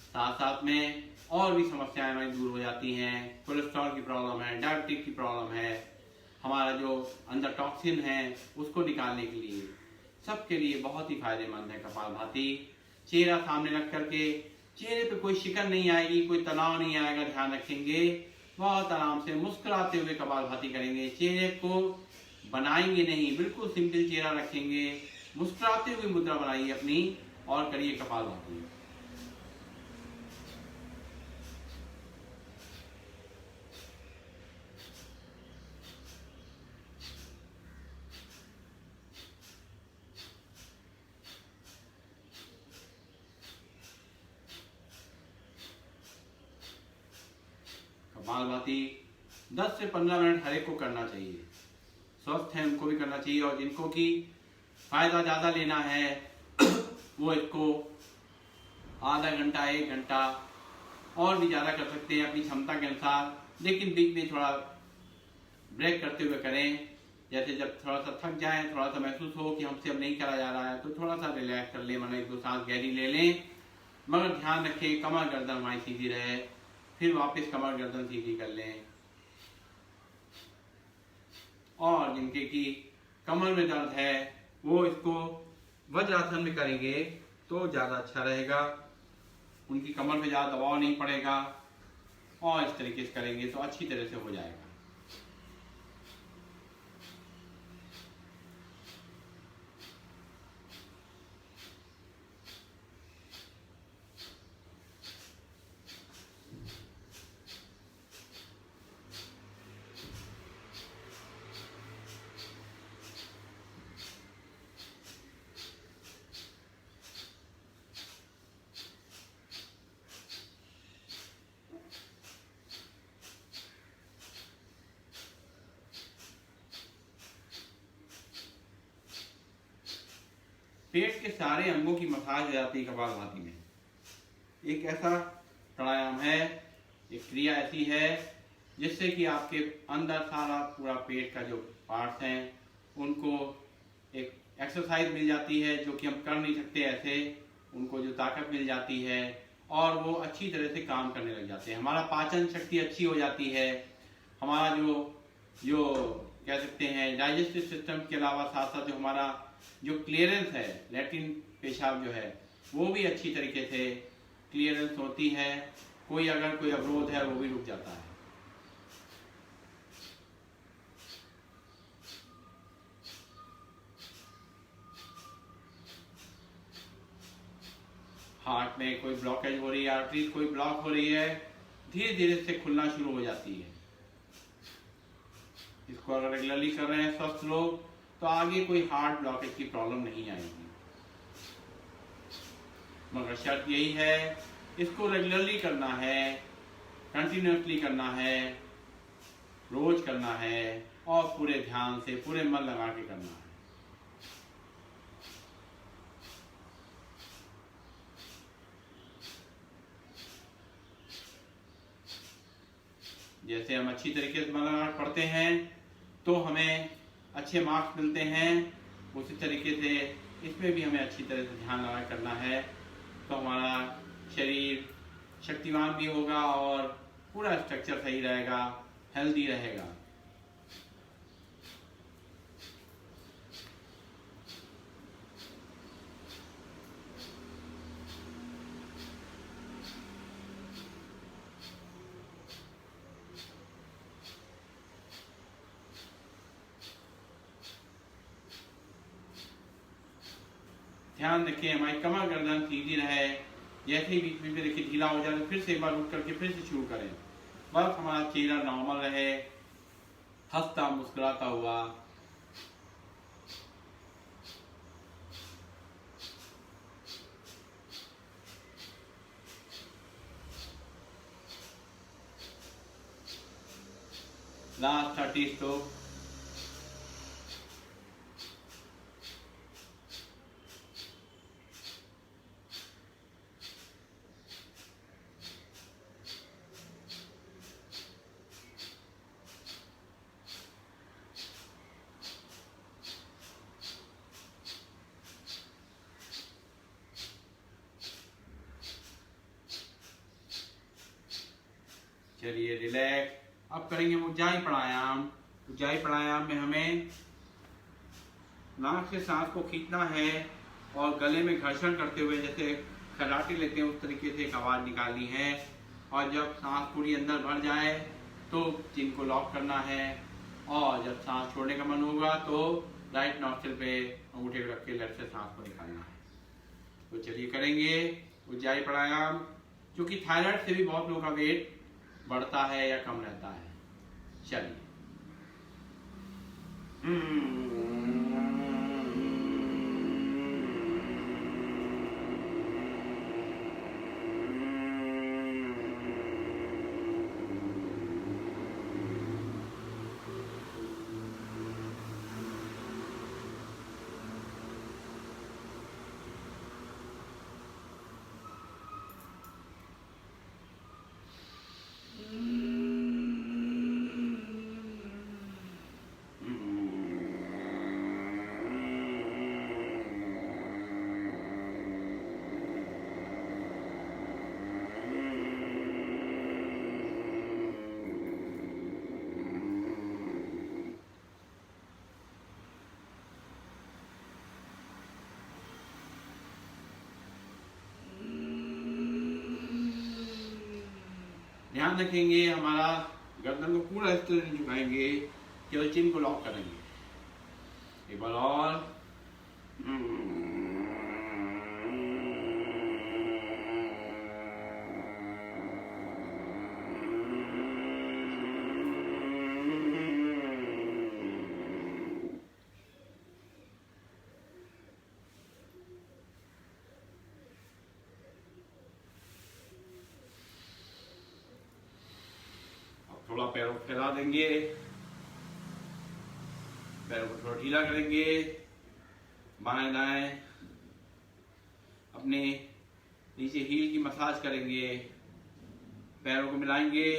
साथ साथ में और भी समस्याएं हमारी दूर हो जाती हैं। कोलेस्ट्रॉल की प्रॉब्लम है, डायबिटीज की प्रॉब्लम है, हमारा जो अंदर टॉक्सिन है उसको निकालने के लिए, सबके लिए बहुत ही फायदेमंद है कपालभाति। चेहरा सामने रख करके, चेहरे पे कोई शिकन नहीं आएगी, कोई तनाव नहीं आएगा, ध्यान रखेंगे। बहुत आराम से मुस्कुराते हुए कपालभाति करेंगे, चेहरे को बनाएंगे नहीं, बिल्कुल सिंपल चेहरा रखेंगे, मुस्कुराते हुए मुद्रा बनाइए अपनी और करिए कपालभाति। कपालभाति 10 से 15 मिनट हर एक को करना चाहिए। स्वस्थ है उनको भी करना चाहिए, और जिनको की फायदा ज्यादा लेना है वो इसको आधा घंटा 1 घंटा और भी ज्यादा कर सकते हैं अपनी क्षमता के अनुसार, लेकिन बीच में थोड़ा ब्रेक करते हुए करें। जैसे जब थोड़ा सा थक जाए, थोड़ा सा महसूस हो कि हमसे अब नहीं करा जा रहा है, तो थोड़ा सा रिलैक्स कर ले, माना 1-2 सांस गहरी ले लें, मगर ध्यान रखें कमर गर्दन हमारी सीधी रहे, फिर वापस कमर गर्दन सीधी कर लें। और जिनके की कमर में दर्द है वो इसको वज्रासन में करेंगे तो ज्यादा अच्छा रहेगा, उनकी कमर में ज्यादा दबाव नहीं पड़ेगा, और इस तरीके से करेंगे तो अच्छी तरह से हो जाएगा। पेट के सारे अंगों की मसाज हो जाती है कपालभाति में। एक ऐसा प्राणायाम है, एक क्रिया ऐसी है जिससे कि आपके अंदर सारा पूरा पेट का जो पार्ट्स हैं उनको एक एक्सरसाइज मिल जाती है, जो कि हम कर नहीं सकते ऐसे, उनको जो ताकत मिल जाती है और वो अच्छी तरह से काम करने लग जाते हैं। हमारा पाचन शक्ति अच्छी हो जाती है, हमारा जो कह सकते हैं डाइजेस्टिव सिस्टम के अलावा साथ साथ जो हमारा जो क्लियरेंस है, लैट्रिन पेशाब जो है वो भी अच्छी तरीके से क्लियरेंस होती है। कोई अगर कोई अवरोध है वो भी रुक जाता है। हार्ट में कोई ब्लॉकेज हो रही है, आर्टरीज कोई ब्लॉक हो रही है, धीरे धीरे से खुलना शुरू हो जाती है। इसको अगर रेगुलरली कर रहे हैं स्वस्थ लोग तो आगे कोई हार्ट ब्लॉकेज की प्रॉब्लम नहीं आएगी। मगर शर्त यही है, इसको रेगुलरली करना है, कंटिन्यूसली करना है, रोज करना है और पूरे ध्यान से पूरे मन लगा के करना है। जैसे हम अच्छी तरीके से मन लगा पढ़ते हैं तो हमें अच्छे मार्क्स मिलते हैं, उसी तरीके से इसमें भी हमें अच्छी तरह से ध्यान लगा करना है, तो हमारा शरीर शक्तिवान भी होगा और पूरा स्ट्रक्चर सही रहेगा, हेल्दी रहेगा। ध्यान रखें हमारी कमर गर्दन सीधी रहे। जैसे ही बीच में देखिए ढीला हो जाए तो फिर से एक बार रुक करके फिर से शुरू करें। बस हमारा चेहरा नॉर्मल रहे, हंसता मुस्कुराता हुआ। Last 30 stroke. चलिए रिलैक्स। अब करेंगे उज्जाई प्राणायाम। उज्जाई प्राणायाम में हमें नाक से सांस को खींचना है और गले में घर्षण करते हुए जैसे खराटे लेते हैं उस तरीके से एक आवाज निकालनी है। और जब सांस पूरी अंदर भर जाए तो चिन को लॉक करना है, और जब सांस छोड़ने का मन होगा तो राइट नॉस्ट्रिल पे अंगूठे रख के लेफ्ट से सांस को निकालना है। तो चलिए करेंगे उज्जाई प्राणायाम, क्योंकि थायराइड से भी बहुत लोगों का वेट बढ़ता है या कम रहता है। चलिए। ध्यान रखेंगे हमारा गर्दन को पूरा इस तरह नहीं झुकाएंगे, केवल चिन को लॉक करेंगे। एक बार और। थोड़ा पैरों को फैला देंगे, पैरों को थोड़ा ढीला करेंगे, बाएं दाएं अपने नीचे हील की मसाज करेंगे, पैरों को मिलाएंगे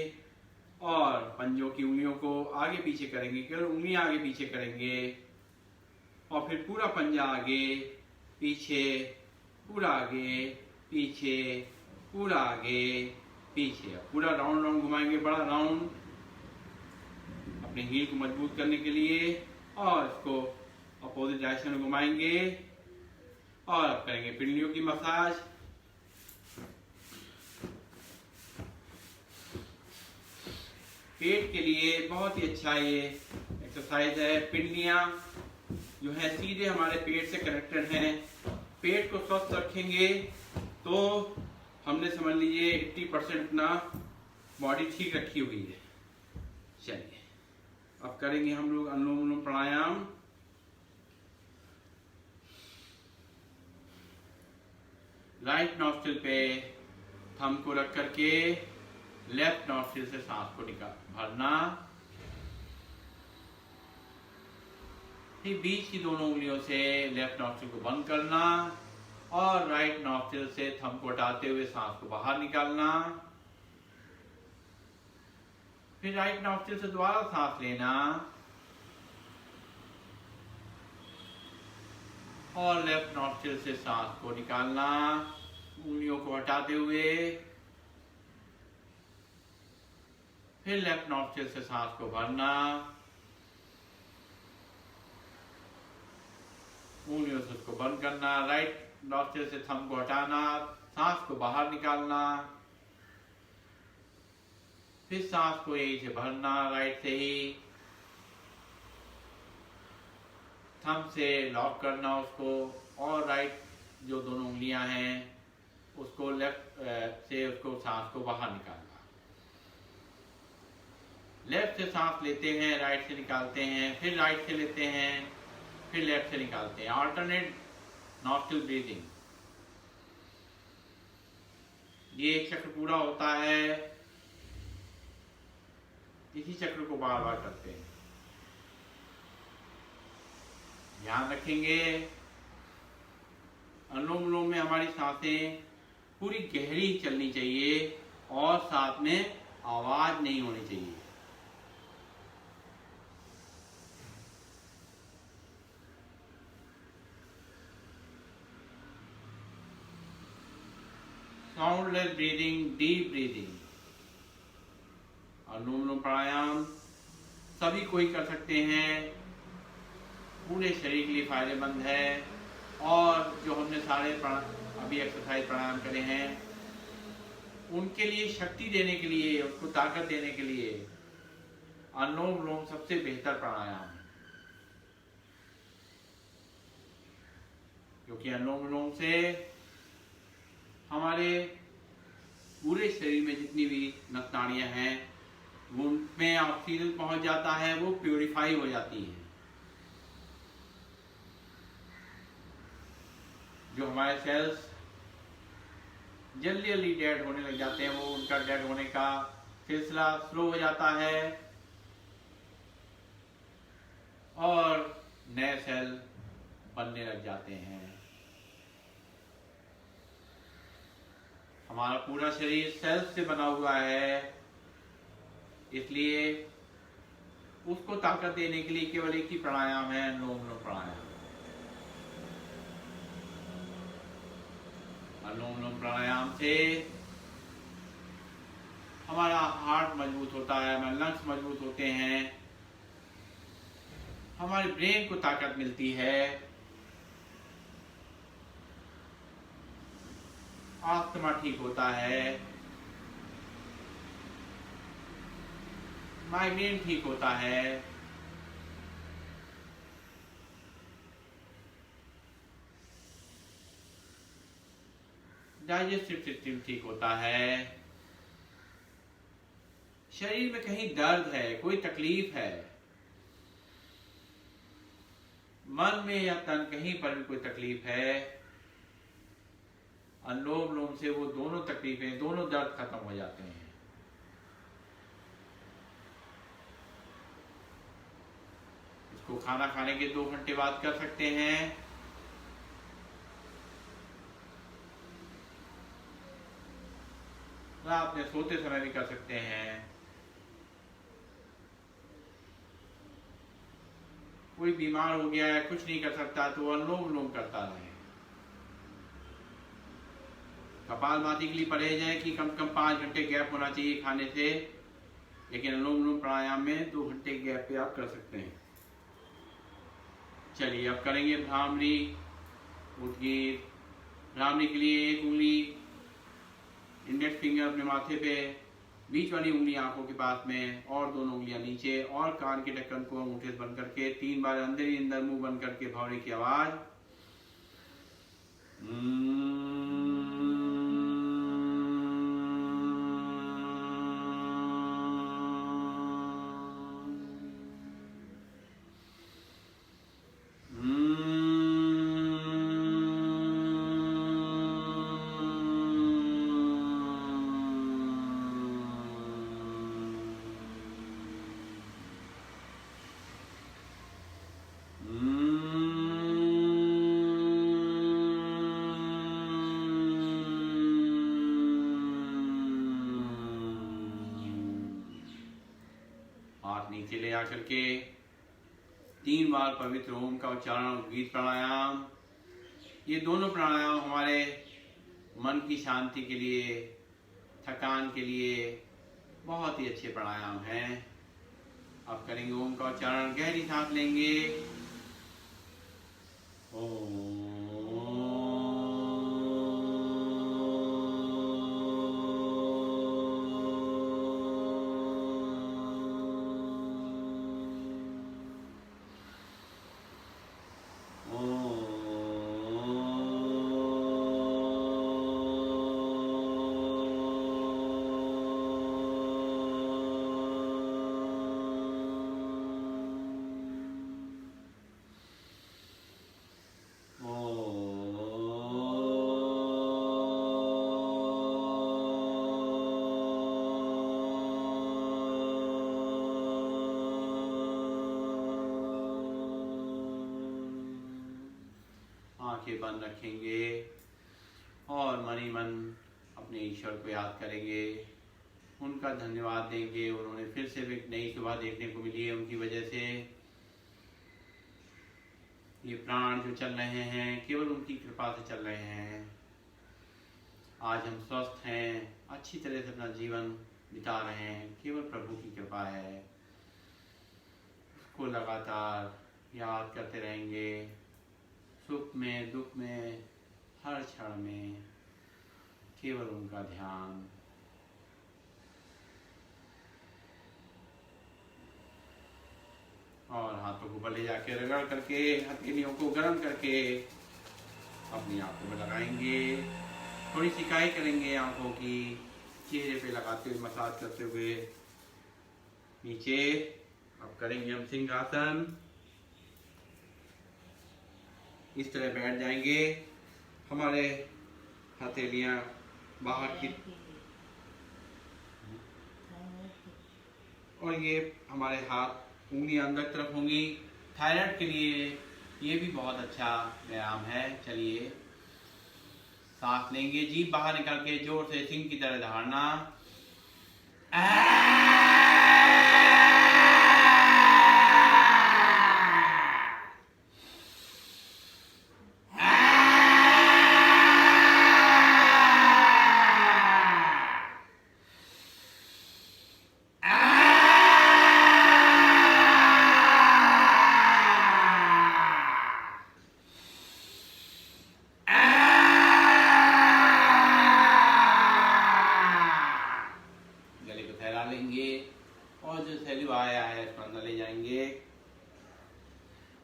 और पंजों की उंगलियों को आगे पीछे करेंगे, केवल उंगलियां आगे पीछे करेंगे और फिर पूरा पंजा आगे पीछे, पूरा आगे पीछे, पूरा आगे पीछे, पूरा राउंड राउंड घुमाएंगे, बड़ा राउंड अपने हील को मजबूत करने के लिए, और इसको अपोजिट डायरेक्शन में घुमाएंगे और अब करेंगे पिंडलियों की मसाज। पेट के लिए बहुत ही अच्छा ये एक्सरसाइज है। पिंडलियां जो है सीधे हमारे पेट से कनेक्टेड हैं। पेट को स्वस्थ रखेंगे तो हमने समझ लीजिए 80% अपना बॉडी ठीक रखी हुई है। चलिए अब करेंगे हम लोग अनुलोम विलोम प्राणायाम। राइट नॉस्ट्रिल पे थंब को रख करके लेफ्ट नॉस्ट्रिल से सांस को भरना, फिर बीच की दोनों उंगलियों से लेफ्ट नॉस्ट्रिल को बंद करना और राइट नॉस्ट्रिल से थंब को हटाते हुए सांस को बाहर निकालना, फिर राइट नॉस्ट्रिल से दोबारा सांस लेना और लेफ्ट नॉस्ट्रिल से सांस को निकालना, उंगलियों को हटाते हुए, फिर लेफ्ट नॉस्ट्रिल से सांस को भरना, उंगलियों से उसको बंद करना, राइट नॉस्ट्रिल से थंब को हटाना, सांस को बाहर निकालना, फिर सांस को यही से भरना राइट से ही, थंब से लॉक करना उसको, और राइट जो दोनों उंगलियां हैं उसको लेफ्ट से उसको सांस को बाहर निकालना। लेफ्ट से सांस लेते हैं, राइट से निकालते हैं, फिर राइट से लेते हैं, फिर लेफ्ट से निकालते हैं। Alternate nostril breathing. ये एक चक्र पूरा होता है इसी चक्र को बार बार करते हैं। ध्यान रखेंगे अनुलोम विलोम में हमारी सांसें पूरी गहरी चलनी चाहिए और साथ में आवाज नहीं होनी चाहिए। Soundless breathing, deep breathing. Anulom vilom pranayama सभी कोई कर सकते हैं, पूरे शरीर के लिए फायदेमंद है। और जो हमने सारे अभी एक्सरसाइज प्राणायाम करे हैं उनके लिए शक्ति देने के लिए, उसको ताकत देने के लिए अनुलोम विलोम सबसे बेहतर प्राणायाम है। क्योंकि अनुलोम विलोम से हमारे पूरे शरीर में जितनी भी नस नाड़ियां हैं उनमें ऑक्सीजन पहुंच जाता है, वो प्यूरिफाई हो जाती हैं। जो हमारे सेल्स जल्दी जल्दी डेड होने लग जाते हैं, वो उनका डेड होने का सिलसिला स्लो हो जाता है और नए सेल बनने लग जाते हैं। हमारा पूरा शरीर सेल्स से बना हुआ है, इसलिए उसको ताकत देने के लिए केवल एक ही प्राणायाम है, अनुलोम विलोम प्राणायाम। अनुलोम विलोम प्राणायाम से हमारा हार्ट मजबूत होता है, हमारे लंग्स मजबूत होते हैं, हमारे ब्रेन को ताकत मिलती है, आस्थमा ठीक होता है, माइग्रेन ठीक होता है, डाइजेस्टिव सिस्टम ठीक होता है। शरीर में कहीं दर्द है, कोई तकलीफ है, मन में या तन कहीं पर भी कोई तकलीफ है, अनुलोम विलोम से वो दोनों तकलीफें, दोनों दर्द खत्म हो जाते हैं। इसको खाना खाने के 2 घंटे बाद कर सकते हैं। रात में सोते समय भी कर सकते हैं। कोई बीमार हो गया है, कुछ नहीं कर सकता, तो अनुलोम विलोम करता रहे। कपालभाति के लिए परहेज है कि कम से कम 5 घंटे गैप होना चाहिए खाने से, लेकिन अनुलोम विलोम प्राणायाम में 2 घंटे गैप पे आप कर सकते हैं। चलिए अब करेंगे भ्रामरी, उद्गीत। भ्रामरी के लिए एक उंगली इंडेक्स फिंगर अपने माथे पे, बीच वाली उंगली आंखों के पास में और दोनों उंगलियां नीचे, और कान के ढक्कन को अंगूठे से बंद करके 3 बार अंदर ही अंदर मुंह बंद करके भौरे की आवाज। नीचे ले आकर के 3 बार पवित्र ओम का उच्चारण, उद्गीत प्राणायाम। ये दोनों प्राणायाम हमारे मन की शांति के लिए, थकान के लिए बहुत ही अच्छे प्राणायाम हैं। अब करेंगे ओम का उच्चारण, गहरी सांस लेंगे। ओम। आंखें बंद रखेंगे और मन ही मन अपने ईश्वर को याद करेंगे, उनका धन्यवाद देंगे। उन्होंने फिर से एक नई सुबह देखने को मिली है, उनकी वजह से ये प्राण जो चल रहे हैं केवल उनकी कृपा से चल रहे हैं। आज हम स्वस्थ हैं, अच्छी तरह से अपना जीवन बिता रहे हैं, केवल प्रभु की कृपा है। उसको लगातार याद करते रहेंगे, सुख में दुख में हर क्षण में केवल उनका ध्यान। और हाथों को ऊपर ले जाके रगड़ करके हथेलियों को गर्म करके अपनी आंखों में लगाएंगे। थोड़ी सिकाई करेंगे आंखों की, चेहरे पे लगाते हुए मसाज करते हुए नीचे। अब करेंगे हम सिंहासन। इस तरह बैठ जाएंगे, हमारे हथेलियां बाहर की और ये हमारे हाथ उंगलियां अंदर तरफ होंगी। थायराइड के लिए ये भी बहुत अच्छा व्यायाम है। चलिए सांस लेंगे, जीभ बाहर निकाल के जोर से सिंह की तरह दहाड़ना। और जो सैल्यू आया है इसको अंदर ले जाएंगे।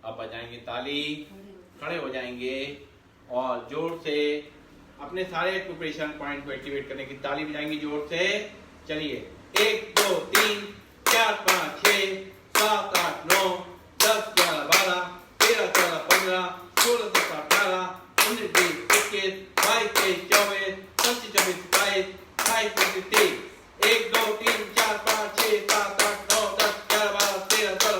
अब बजाएंगे ताली, खड़े हो जाएंगे और जोर से अपने सारे एक्यूप्रेशर पॉइंट को एक्टिवेट करने की ताली बजाएंगे जोर से। चलिए 1 2 3 4 5 6 7 8 9 10 11 12 13 14 15 16 17 18 19 20 21 22 23 24 25 26 27 28 29 30 1 2 3 4 5 6 7 8 9 10 11 12 13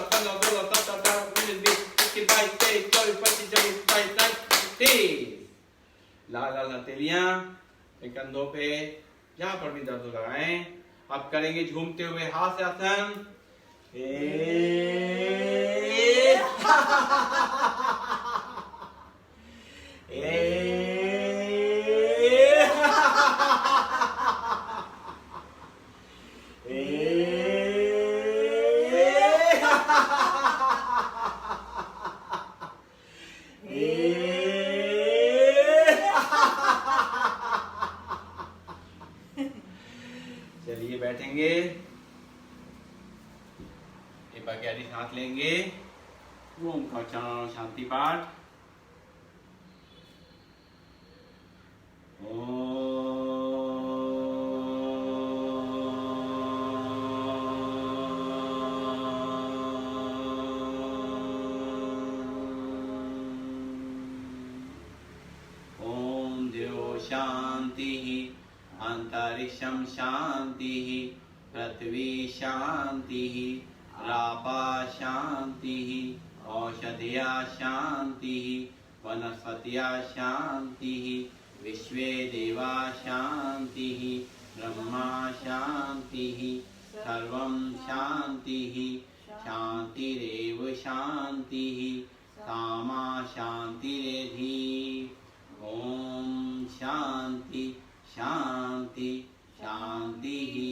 14 15 16 17 18 19 20 21 22 23 24 25 26 27 30। लाल लाल हथेलियां एक कंधों पे जहां पर भी दर्द लगाएं। अब करेंगे झूमते हुए हास्य आसन। चलिए बैठेंगे, एक बार गहरी सांस लेंगे। ओम का उच्चारण शांति पाठ। ओम देव शांति, अंतरिक्षं शांति, पृथ्वी शांति, रापा शांति, औषधिया शांति, वनस्पतिया शांति, विश्वे देवा शांति, ब्रह्मा शांति, सर्वं शांति, शांतिरेव शांति, सामा शांतिरेधि। ओम शांति शांति शांति ही।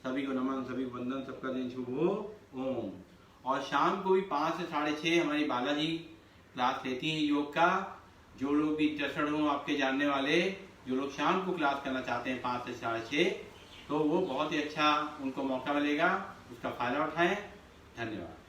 सभी को नमन, सभी को वंदन, सबका दिन शुभ हो। ओम। और शाम को भी 5 से 6:30 हमारी बालाजी क्लास लेती हैं योग का। जो लोग भी इंटरेस्टेड हो, आपके जानने वाले जो लोग शाम को क्लास करना चाहते हैं 5 से 6:30, तो वो बहुत ही अच्छा उनको मौका मिलेगा, उसका फायदा उठाएं। धन्यवाद।